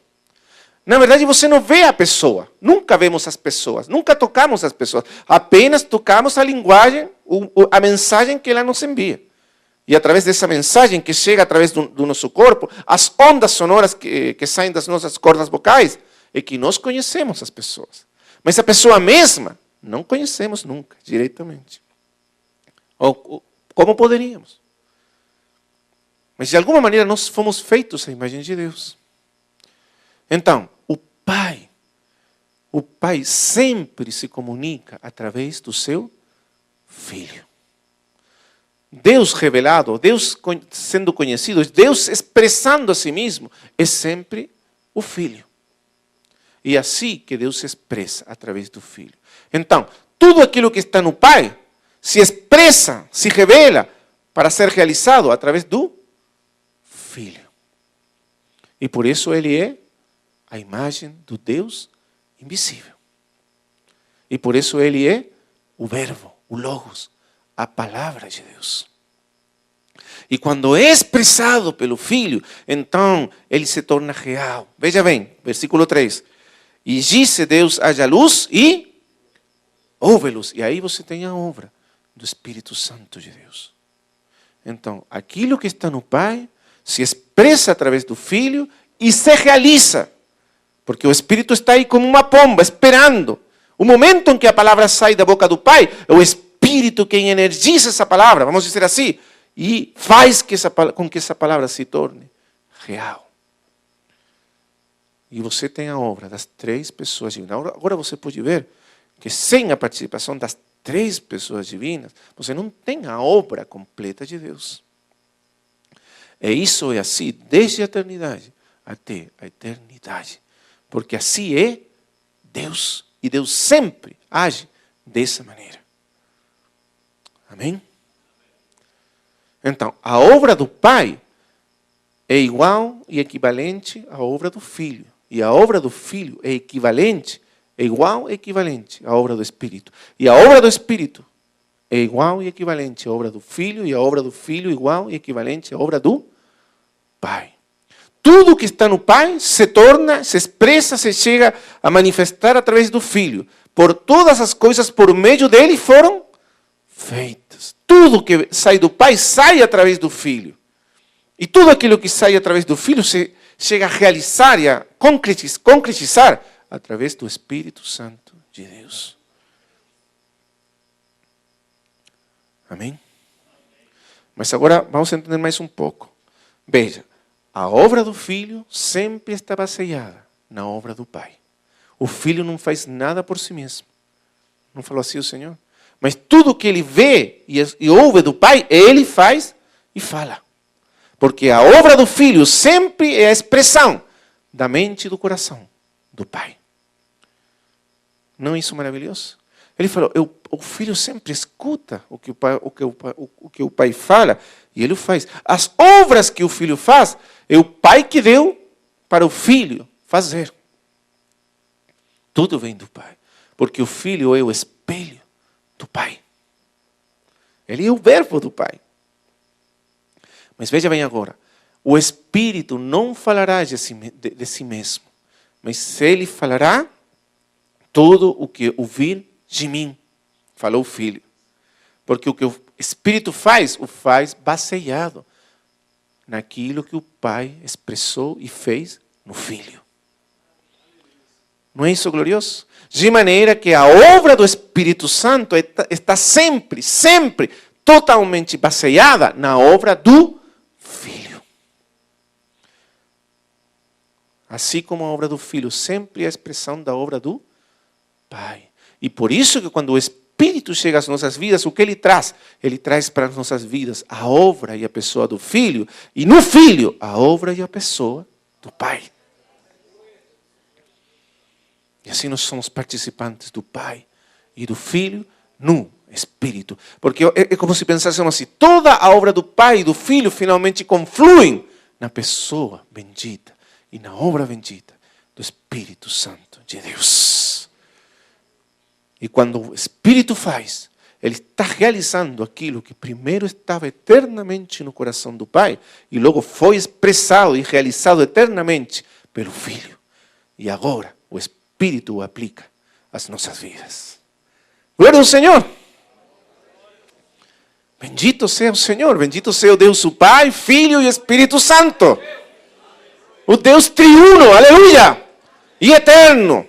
Na verdade, você não vê a pessoa. Nunca vemos as pessoas. Nunca tocamos as pessoas. Apenas tocamos a linguagem, a mensagem que ela nos envia. E através dessa mensagem que chega através do nosso corpo, as ondas sonoras que saem das nossas cordas vocais, é que nós conhecemos as pessoas. Mas a pessoa mesma, não conhecemos nunca, diretamente. Ou como poderíamos? Mas de alguma maneira nós fomos feitos à imagem de Deus. Então, o Pai sempre se comunica através do seu Filho. Deus revelado, Deus sendo conhecido, Deus expressando a si mesmo, é sempre o Filho. E é assim que Deus se expressa através do Filho. Então, tudo aquilo que está no Pai se expressa, se revela para ser realizado através do Filho. E por isso Ele é a imagem do Deus invisível. E por isso Ele é o Verbo, o Logos, a palavra de Deus. E quando é expressado pelo Filho, então Ele se torna real. Veja bem, versículo 3. E disse Deus, haja luz e houve luz. E aí você tem a obra do Espírito Santo de Deus. Então, aquilo que está no Pai se expressa através do Filho e se realiza. Porque o Espírito está aí como uma pomba, esperando. O momento em que a palavra sai da boca do Pai, é o Espírito quem energiza essa palavra, vamos dizer assim, e faz com que essa palavra se torne real. E você tem a obra das 3 pessoas divinas. Agora você pode ver que sem a participação das 3 pessoas divinas, você não tem a obra completa de Deus. E isso é assim desde a eternidade até a eternidade. Porque assim é Deus. E Deus sempre age dessa maneira. Amém? Então, a obra do Pai é igual e equivalente à obra do Filho. E a obra do Filho é equivalente, é igual e equivalente à obra do Espírito. E a obra do Espírito é igual e equivalente à obra do Filho. E a obra do Filho é igual e equivalente à obra do Pai. Tudo que está no Pai se torna, se expressa, se chega a manifestar através do Filho. Por todas as coisas por meio dele foram feitas. Tudo que sai do Pai sai através do Filho. E tudo aquilo que sai através do Filho se chega a realizar e a concretizar através do Espírito Santo de Deus. Amém? Mas agora vamos entender mais um pouco. Veja. A obra do Filho sempre está baseada na obra do Pai. O Filho não faz nada por si mesmo. Não falou assim o Senhor? Mas tudo que ele vê e ouve do Pai, ele faz e fala. Porque a obra do Filho sempre é a expressão da mente e do coração do Pai. Não é isso maravilhoso? Ele falou, o Filho sempre escuta o que o Pai fala e ele o faz. As obras que o Filho faz, é o Pai que deu para o Filho fazer. Tudo vem do Pai. Porque o Filho é o espelho do Pai. Ele é o verbo do Pai. Mas veja bem agora, o Espírito não falará de si mesmo, mas ele falará tudo o que ouvir de mim, falou o Filho. Porque o que o Espírito faz, o faz baseado naquilo que o Pai expressou e fez no Filho. Não é isso glorioso? De maneira que a obra do Espírito Santo está sempre, sempre, totalmente baseada na obra do Filho. Assim como a obra do Filho sempre é a expressão da obra do Pai. E por isso que quando o Espírito chega às nossas vidas, o que ele traz? Ele traz para as nossas vidas a obra e a pessoa do Filho, e no Filho, a obra e a pessoa do Pai. E assim nós somos participantes do Pai e do Filho no Espírito. Porque é como se pensássemos assim, toda a obra do Pai e do Filho finalmente confluem na pessoa bendita e na obra bendita do Espírito Santo de Deus. E quando o Espírito faz, ele está realizando aquilo que primeiro estava eternamente no coração do Pai e logo foi expressado e realizado eternamente pelo Filho. E agora o Espírito o aplica às nossas vidas. Glória ao Senhor! Bendito seja o Senhor, bendito seja o Deus, o Pai, Filho e Espírito Santo. O Deus triuno, aleluia! E eterno.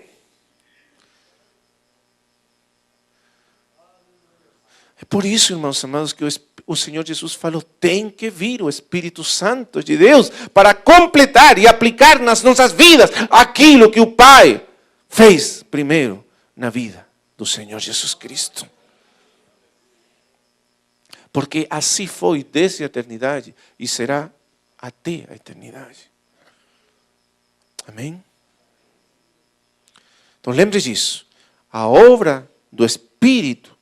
É por isso, irmãos amados, que o Senhor Jesus falou, tem que vir o Espírito Santo de Deus para completar e aplicar nas nossas vidas aquilo que o Pai fez primeiro na vida do Senhor Jesus Cristo. Porque assim foi desde a eternidade e será até a eternidade. Amém? Então lembre disso. A obra do Espírito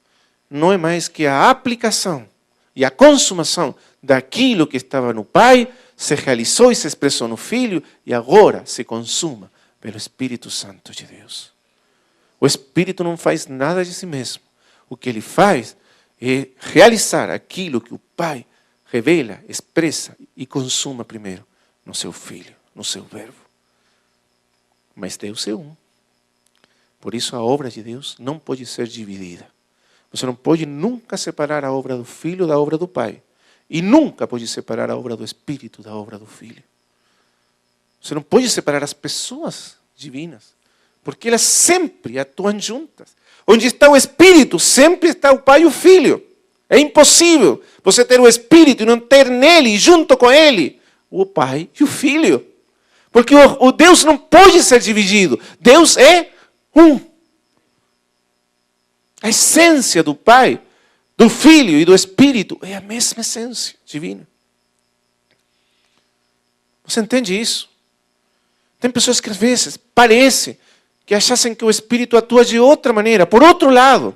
não é mais que a aplicação e a consumação daquilo que estava no Pai, se realizou e se expressou no Filho e agora se consuma pelo Espírito Santo de Deus. O Espírito não faz nada de si mesmo. O que ele faz é realizar aquilo que o Pai revela, expressa e consuma primeiro no seu Filho, no seu Verbo. Mas Deus é um. Por isso a obra de Deus não pode ser dividida. Você não pode nunca separar a obra do Filho da obra do Pai. E nunca pode separar a obra do Espírito da obra do Filho. Você não pode separar as pessoas divinas. Porque elas sempre atuam juntas. Onde está o Espírito, sempre está o Pai e o Filho. É impossível você ter o Espírito e não ter nele, junto com ele, o Pai e o Filho. Porque o Deus não pode ser dividido. Deus é um. A essência do Pai, do Filho e do Espírito é a mesma essência divina. Você entende isso? Tem pessoas que às vezes parece que achassem que o Espírito atua de outra maneira, por outro lado.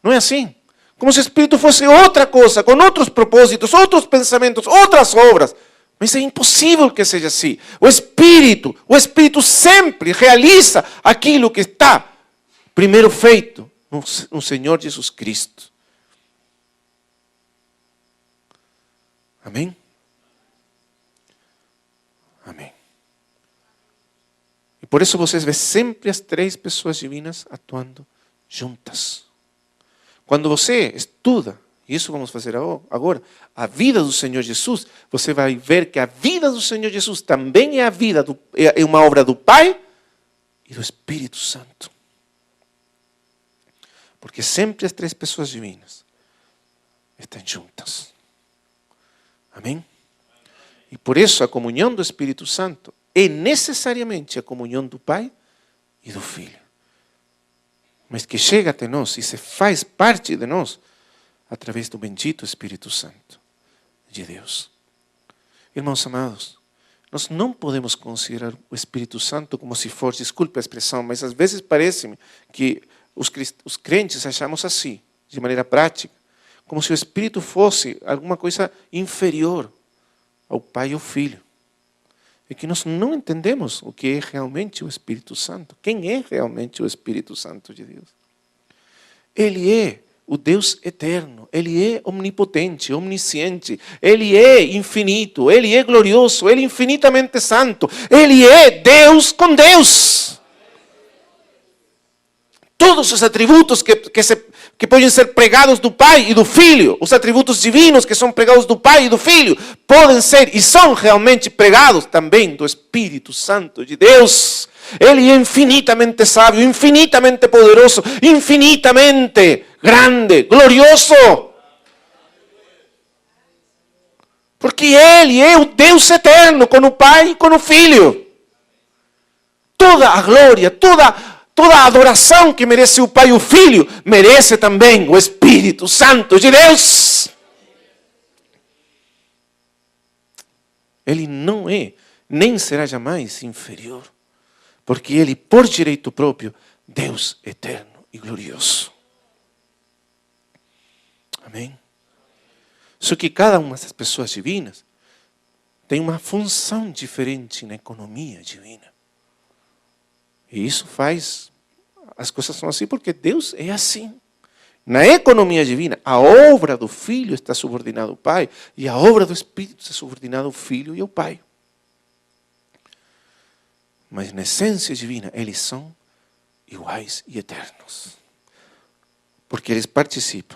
Não é assim? Como se o Espírito fosse outra coisa, com outros propósitos, outros pensamentos, outras obras. Mas é impossível que seja assim. O Espírito sempre realiza aquilo que está primeiro feito no Senhor Jesus Cristo. Amém? Amém. E por isso vocês vê sempre as três pessoas divinas atuando juntas. Quando você estuda, e isso vamos fazer agora, a vida do Senhor Jesus, você vai ver que a vida do Senhor Jesus também é uma obra do Pai e do Espírito Santo. Porque sempre as três pessoas divinas estão juntas. Amém? E por isso a comunhão do Espírito Santo é necessariamente a comunhão do Pai e do Filho. Mas que chega até nós e se faz parte de nós através do bendito Espírito Santo de Deus. Irmãos amados, nós não podemos considerar o Espírito Santo como se fosse, desculpe a expressão, mas às vezes parece-me que os crentes achamos assim, de maneira prática, como se o Espírito fosse alguma coisa inferior ao Pai e ao Filho. É que nós não entendemos o que é realmente o Espírito Santo. Quem é realmente o Espírito Santo de Deus? Ele é o Deus eterno. Ele é omnipotente, omnisciente. Ele é infinito, Ele é glorioso, Ele é infinitamente santo. Ele é Deus com Deus. Todos os atributos que podem ser pregados do Pai e do Filho, os atributos divinos que são pregados do Pai e do Filho, podem ser e são realmente pregados também do Espírito Santo de Deus. Ele é infinitamente sábio, infinitamente poderoso, infinitamente grande, glorioso. Porque Ele é o Deus eterno, com o Pai e com o Filho. Toda a glória, toda a adoração que merece o Pai e o Filho, merece também o Espírito Santo de Deus. Ele não é, nem será jamais inferior. Porque Ele, por direito próprio, Deus eterno e glorioso. Amém? Só que cada uma dessas pessoas divinas tem uma função diferente na economia divina. E isso faz, as coisas são assim porque Deus é assim. Na economia divina, a obra do Filho está subordinada ao Pai e a obra do Espírito está subordinada ao Filho e ao Pai. Mas na essência divina, eles são iguais e eternos. Porque eles participam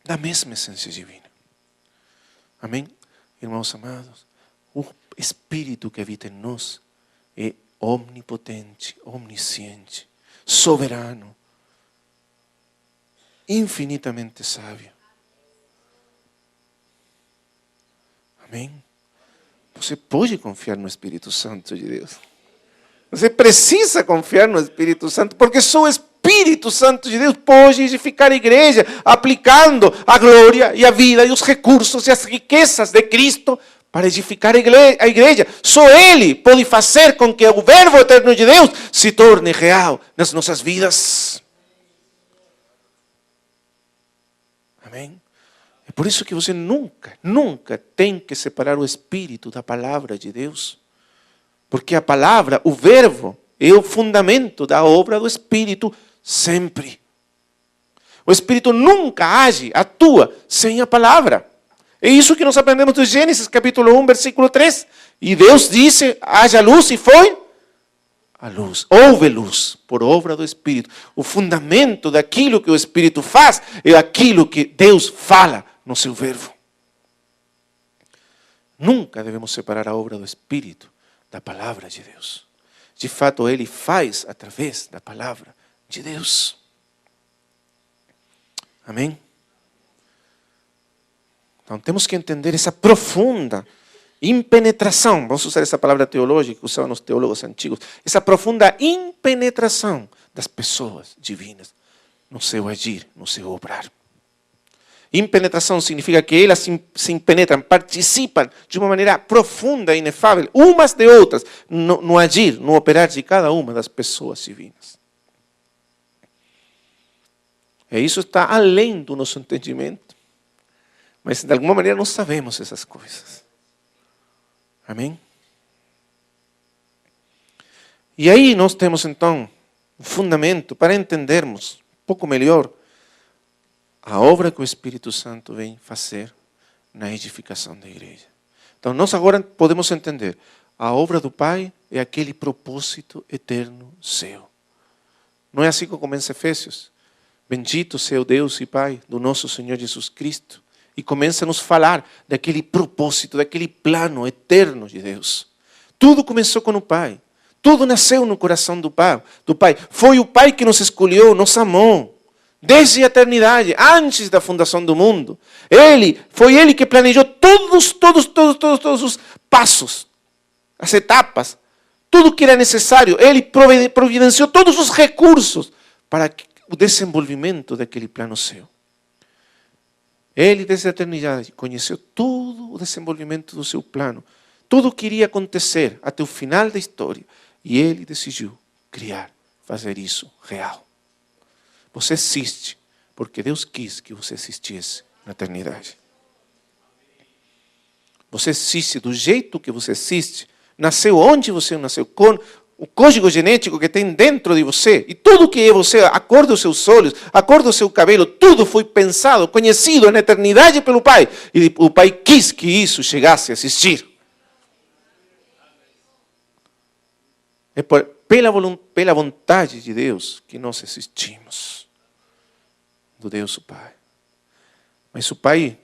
da mesma essência divina. Amém? Irmãos amados, o Espírito que habita em nós é omnipotente, omnisciente, soberano, infinitamente sábio. Amém? Você pode confiar no Espírito Santo de Deus. Você precisa confiar no Espírito Santo, porque só o Espírito Santo de Deus pode edificar a igreja, aplicando a glória e a vida e os recursos e as riquezas de Cristo para edificar a igreja. Só Ele pode fazer com que o Verbo eterno de Deus se torne real nas nossas vidas. Amém? É por isso que você nunca tem que separar o Espírito da palavra de Deus. Porque a palavra, o verbo, é o fundamento da obra do Espírito sempre. O Espírito nunca age, atua sem a palavra. É isso que nós aprendemos do Gênesis, capítulo 1, versículo 3. E Deus disse, haja luz, e foi a luz. Houve luz por obra do Espírito. O fundamento daquilo que o Espírito faz é aquilo que Deus fala no seu verbo. Nunca devemos separar a obra do Espírito da palavra de Deus. De fato, Ele faz através da palavra de Deus. Amém? Então, temos que entender essa profunda impenetração, vamos usar essa palavra teológica que usavam os teólogos antigos, essa profunda impenetração das pessoas divinas no seu agir, no seu obrar. Impenetração significa que elas se impenetram, participam de uma maneira profunda e inefável, umas de outras, no agir, no operar de cada uma das pessoas divinas. E isso está além do nosso entendimento. Mas, de alguma maneira, nós sabemos essas coisas. Amém? E aí nós temos, então, um fundamento para entendermos um pouco melhor a obra que o Espírito Santo vem fazer na edificação da igreja. Então, nós agora podemos entender, a obra do Pai é aquele propósito eterno seu. Não é assim que começa Efésios? Bendito seja o Deus e Pai do nosso Senhor Jesus Cristo. E começa a nos falar daquele propósito, daquele plano eterno de Deus. Tudo começou com o Pai. Tudo nasceu no coração do Pai. Foi o Pai que nos escolheu, nos amou. Desde a eternidade, antes da fundação do mundo. Foi Ele que planejou todos os passos, as etapas, tudo que era necessário. Ele providenciou todos os recursos para o desenvolvimento daquele plano seu. Ele, desde a eternidade, conheceu todo o desenvolvimento do seu plano. Tudo o que iria acontecer até o final da história. E Ele decidiu fazer isso real. Você existe porque Deus quis que você existisse na eternidade. Você existe do jeito que você existe. Nasceu onde você nasceu, com o código genético que tem dentro de você. E tudo que é você, a cor dos seus olhos, a cor do seu cabelo, tudo foi pensado, conhecido na eternidade pelo Pai. E o Pai quis que isso chegasse a existir. É pela vontade de Deus que nós existimos. Do Deus o Pai. Mas o Pai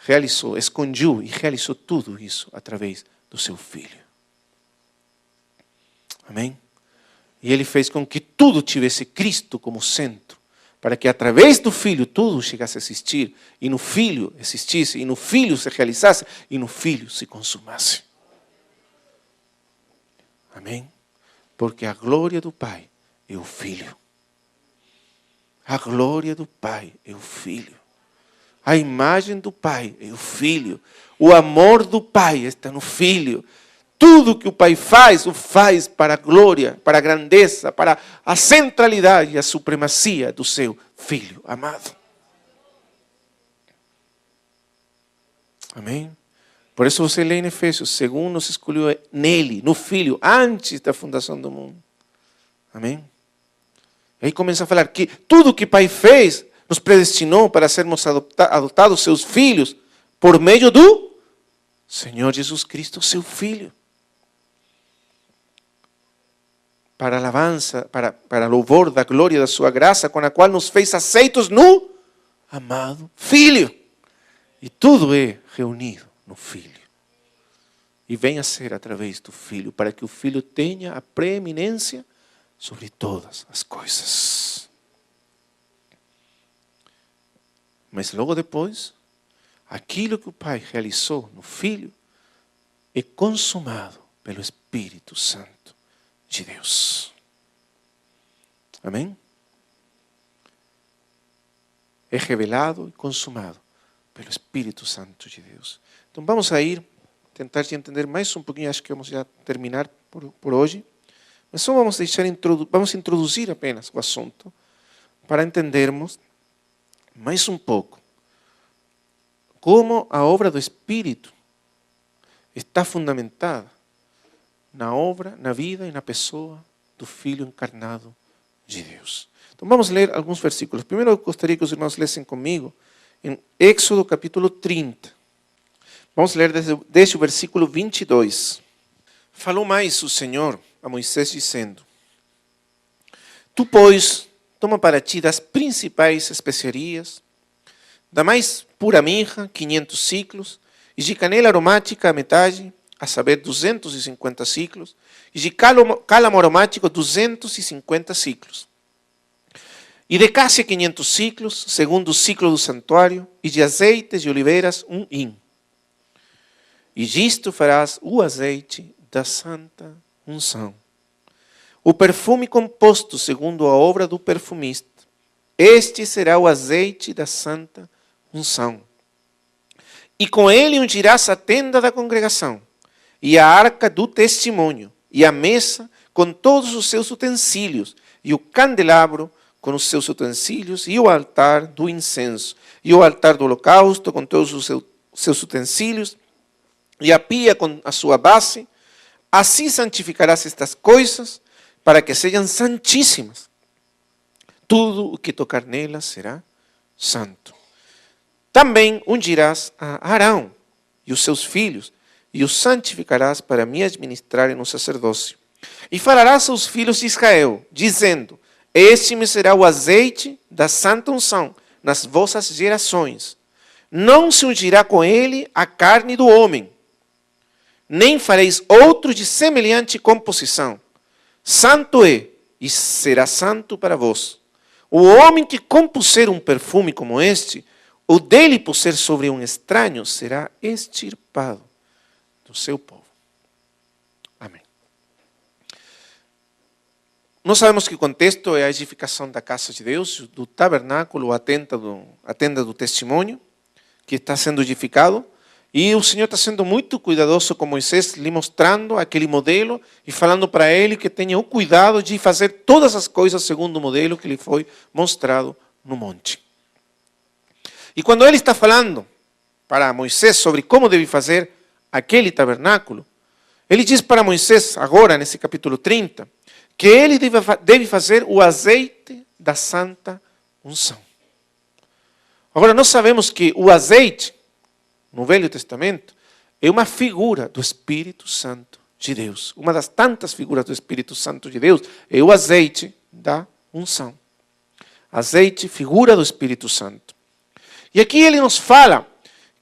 realizou, escondeu e realizou tudo isso através do seu Filho. Amém? E Ele fez com que tudo tivesse Cristo como centro, para que através do Filho tudo chegasse a existir, e no Filho existisse, e no Filho se realizasse, e no Filho se consumasse. Amém? Porque a glória do Pai é o Filho. A glória do Pai é o Filho. A imagem do Pai é o Filho. O amor do Pai está no Filho. Tudo que o Pai faz, o faz para a glória, para a grandeza, para a centralidade e a supremacia do seu Filho amado. Amém? Por isso você lê em Efésios, segundo nos escolheu nele, no Filho, antes da fundação do mundo. Amém? Aí começa a falar que tudo que o Pai fez nos predestinou para sermos adotados seus filhos por meio do Senhor Jesus Cristo, seu Filho. Para alabança, para louvor da glória da sua graça, com a qual nos fez aceitos no amado Filho. E tudo é reunido no Filho. E vem a ser através do Filho, para que o Filho tenha a preeminência sobre todas as coisas. Mas logo depois, aquilo que o Pai realizou no Filho é consumado pelo Espírito Santo de Deus. Amém? É revelado e consumado pelo Espírito Santo de Deus. Então vamos a tentar entender mais um pouquinho, acho que vamos já terminar por hoje. Mas só vamos introduzir apenas o assunto para entendermos mais um pouco como a obra do Espírito está fundamentada na obra, na vida e na pessoa do Filho encarnado de Deus. Então vamos ler alguns versículos. Primeiro eu gostaria que os irmãos lessem comigo em Éxodo capítulo 30. Vamos ler desde o versículo 22. Falou mais o Senhor a Moisés dizendo: Tu, pois, toma para ti das principais especiarias, da mais pura mirra, 500 ciclos, e de canela aromática a metade, a saber, 250 ciclos, e de cálamo aromático, 250 ciclos. E de cássia 500 ciclos, segundo o ciclo do santuário, e de azeites e oliveiras 1 hin. E disto farás o azeite da santa unção. O perfume composto segundo a obra do perfumista. Este será o azeite da santa unção. E com ele ungirás a tenda da congregação, e a arca do testemunho, e a mesa com todos os seus utensílios, e o candelabro com os seus utensílios, e o altar do incenso, e o altar do holocausto com todos os seus utensílios, e a pia com a sua base. Assim santificarás estas coisas, para que sejam santíssimas. Tudo o que tocar nelas será santo. Também ungirás a Arão e os seus filhos, e os santificarás para me administrarem no sacerdócio. E falarás aos filhos de Israel, dizendo: Este me será o azeite da santa unção nas vossas gerações. Não se ungirá com ele a carne do homem, nem fareis outro de semelhante composição. Santo é, e será santo para vós. O homem que compuser um perfume como este, o dele puser sobre um estranho, será extirpado do seu povo. Amém. Nós sabemos que o contexto é a edificação da casa de Deus, do tabernáculo, a tenda do testemunho, que está sendo edificado. E o Senhor está sendo muito cuidadoso com Moisés, lhe mostrando aquele modelo e falando para ele que tenha o cuidado de fazer todas as coisas segundo o modelo que lhe foi mostrado no monte. E quando ele está falando para Moisés sobre como deve fazer aquele tabernáculo, Ele diz para Moisés, agora nesse capítulo 30, que ele deve fazer o azeite da santa unção. Agora, nós sabemos que o azeite, no Velho Testamento, é uma figura do Espírito Santo de Deus. Uma das tantas figuras do Espírito Santo de Deus é o azeite da unção. Azeite, figura do Espírito Santo. E aqui ele nos fala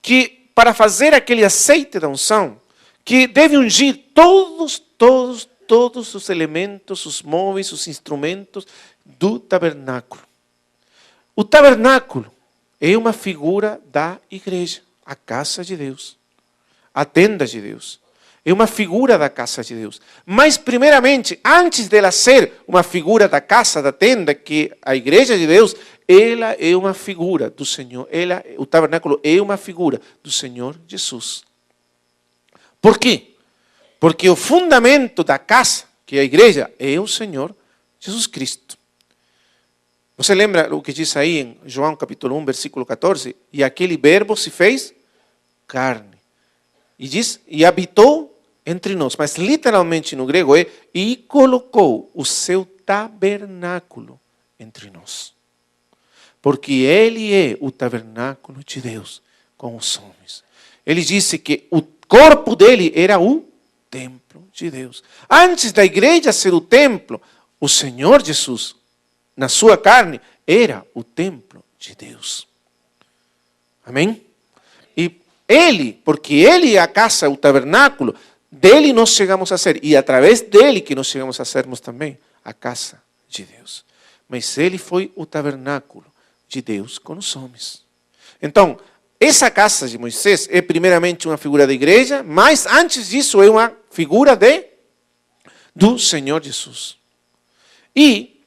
que para fazer aquele azeite da unção, que deve ungir todos os elementos, os móveis, os instrumentos do tabernáculo. O tabernáculo é uma figura da igreja, a casa de Deus, a tenda de Deus. É uma figura da casa de Deus. Mas, primeiramente, antes dela ser uma figura da casa, da tenda, que a igreja de Deus, ela é uma figura do Senhor. O tabernáculo é uma figura do Senhor Jesus. Por quê? Porque o fundamento da casa, que é a igreja, é o Senhor Jesus Cristo. Você lembra o que diz aí em João capítulo 1, versículo 14? E aquele verbo se fez carne. E diz, e habitou entre nós. Mas literalmente no grego é, e colocou o seu tabernáculo entre nós. Porque ele é o tabernáculo de Deus com os homens. Ele disse que o corpo dele era o templo de Deus. Antes da igreja ser o templo, o Senhor Jesus, na sua carne, era o templo de Deus. Amém? E ele, porque ele é a casa, o tabernáculo, dele nós chegamos a ser, e através dele que nós chegamos a sermos também a casa de Deus. Mas ele foi o tabernáculo de Deus com os homens. Então, essa casa de Moisés é primeiramente uma figura da igreja, mas antes disso é uma figura do Senhor Jesus. E,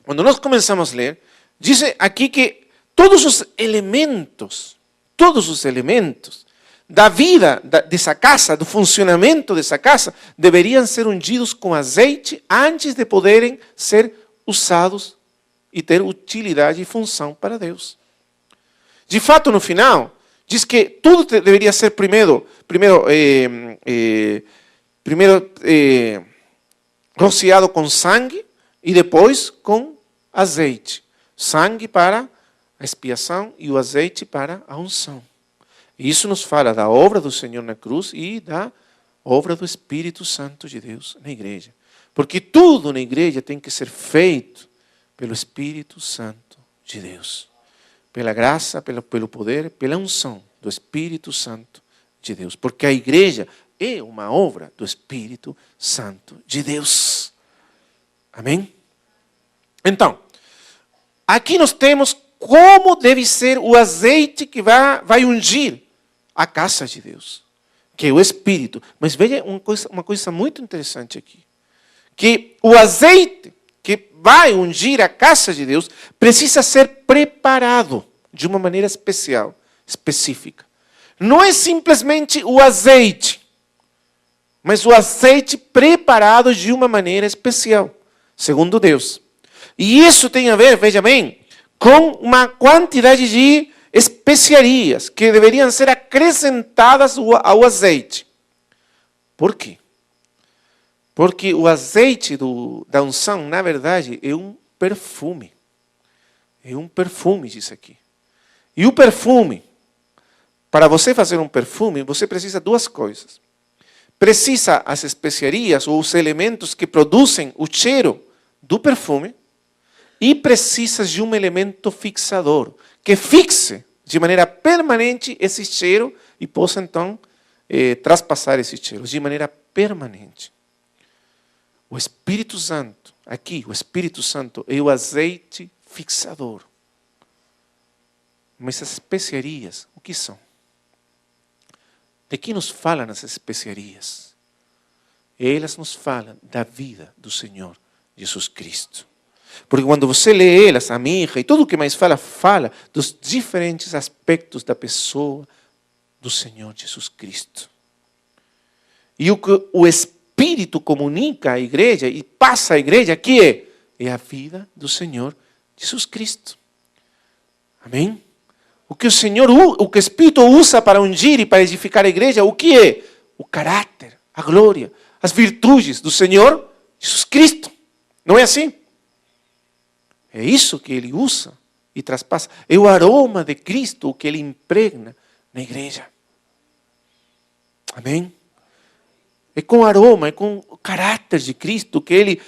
quando nós começamos a ler, diz aqui que todos os elementos da vida dessa casa, do funcionamento dessa casa, deveriam ser ungidos com azeite antes de poderem ser usados e ter utilidade e função para Deus. De fato, no final, diz que tudo deveria ser primeiro rociado com sangue e depois com azeite. Sangue para a expiação e o azeite para a unção. E isso nos fala da obra do Senhor na cruz e da obra do Espírito Santo de Deus na igreja. Porque tudo na igreja tem que ser feito pelo Espírito Santo de Deus. Pela graça, pelo poder, pela unção do Espírito Santo de Deus. Porque a igreja é uma obra do Espírito Santo de Deus. Amém? Então, aqui nós temos como deve ser o azeite que vai ungir a casa de Deus, que é o Espírito. Mas veja uma coisa muito interessante aqui. Que o azeite que vai ungir a casa de Deus precisa ser preparado de uma maneira especial, específica. Não é simplesmente o azeite, mas o azeite preparado de uma maneira especial, segundo Deus. E isso tem a ver, veja bem, com uma quantidade de especiarias que deveriam ser acrescentadas ao azeite. Por quê? Porque o azeite da unção, na verdade, é um perfume. É um perfume, diz aqui. E o perfume, para você fazer um perfume, você precisa de duas coisas. Precisa as especiarias ou os elementos que produzem o cheiro do perfume e precisa de um elemento fixador, que fixe de maneira permanente esse cheiro e possa então traspassar esse cheiro de maneira permanente. O Espírito Santo, aqui, o Espírito Santo é o azeite fixador. Mas as especiarias, o que são? De que nos falam as especiarias? Elas nos falam da vida do Senhor Jesus Cristo. Porque quando você lê elas, a mirra e tudo o que mais fala dos diferentes aspectos da pessoa do Senhor Jesus Cristo. E o que o Espírito comunica à igreja e passa à igreja, que é a vida do Senhor Jesus Cristo. Amém? O que o Espírito usa para ungir e para edificar a igreja, o que é? O caráter, a a glória, as virtudes do Senhor Jesus Cristo. Não é assim? É isso que Ele usa e traspassa. É o aroma de Cristo o que Ele impregna na igreja. Amém? É com aroma, é com o caráter de Cristo que Ele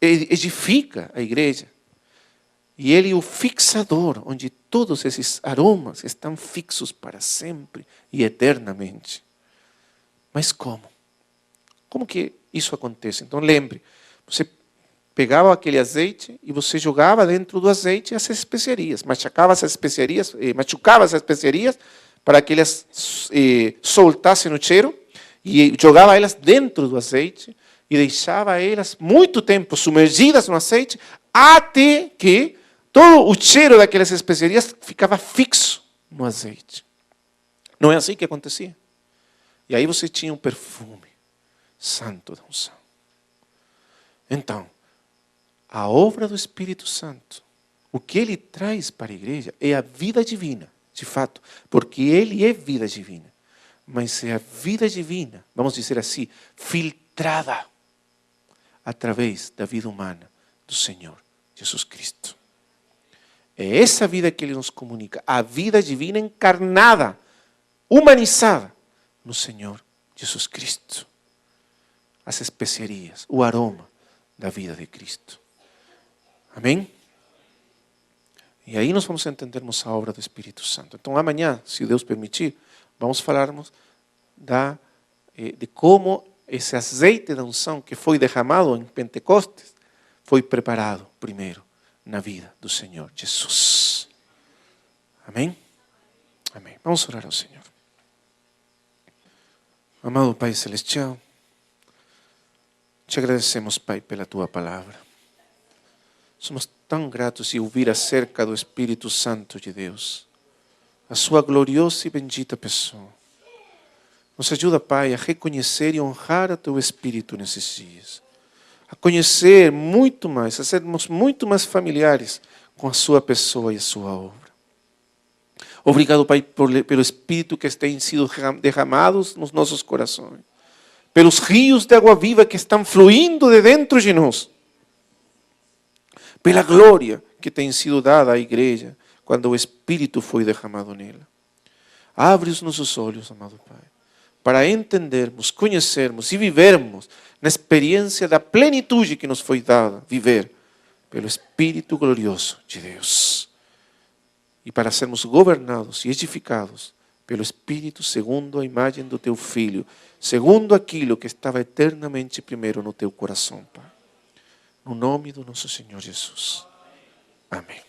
edifica a igreja. E Ele é o fixador, onde todos esses aromas estão fixos para sempre e eternamente. Mas como? Como que isso acontece? Então lembre, você pegava aquele azeite e você jogava dentro do azeite as especiarias, machucava as especiarias para que elas soltassem o cheiro e jogava elas dentro do azeite e deixava elas muito tempo submergidas no azeite até que todo o cheiro daquelas especiarias ficava fixo no azeite. Não é assim que acontecia? E aí você tinha um perfume santo da unção. Então, a obra do Espírito Santo, o que Ele traz para a igreja é a vida divina, de fato, porque Ele é vida divina. Mas é a vida divina, vamos dizer assim, filtrada através da vida humana do Senhor Jesus Cristo. É essa vida que Ele nos comunica, a vida divina encarnada, humanizada no Senhor Jesus Cristo. As especiarias, o aroma da vida de Cristo. Amém? E aí nós vamos entendermos a obra do Espírito Santo. Então amanhã, se Deus permitir, vamos falarmos de como esse azeite da unção que foi derramado em Pentecostes foi preparado primeiro na vida do Senhor Jesus. Amém? Amém. Vamos orar ao Senhor. Amado Pai Celestial, te agradecemos, Pai, pela Tua palavra. Somos tão gratos de ouvir acerca do Espírito Santo de Deus, a Sua gloriosa e bendita pessoa. Nos ajuda, Pai, a reconhecer e honrar a Teu Espírito nesses dias. A conhecer muito mais, a sermos muito mais familiares com a Sua pessoa e a Sua obra. Obrigado, Pai, pelo Espírito que tem sido derramado nos nossos corações. Pelos rios de água viva que estão fluindo de dentro de nós. Pela glória que tem sido dada à igreja quando o Espírito foi derramado nela. Abre os nossos olhos, amado Pai, para entendermos, conhecermos e vivermos na experiência da plenitude que nos foi dada, viver pelo Espírito glorioso de Deus. E para sermos governados e edificados pelo Espírito segundo a imagem do Teu Filho, segundo aquilo que estava eternamente primeiro no Teu coração, Pai. No nome do nosso Senhor Jesus. Amém.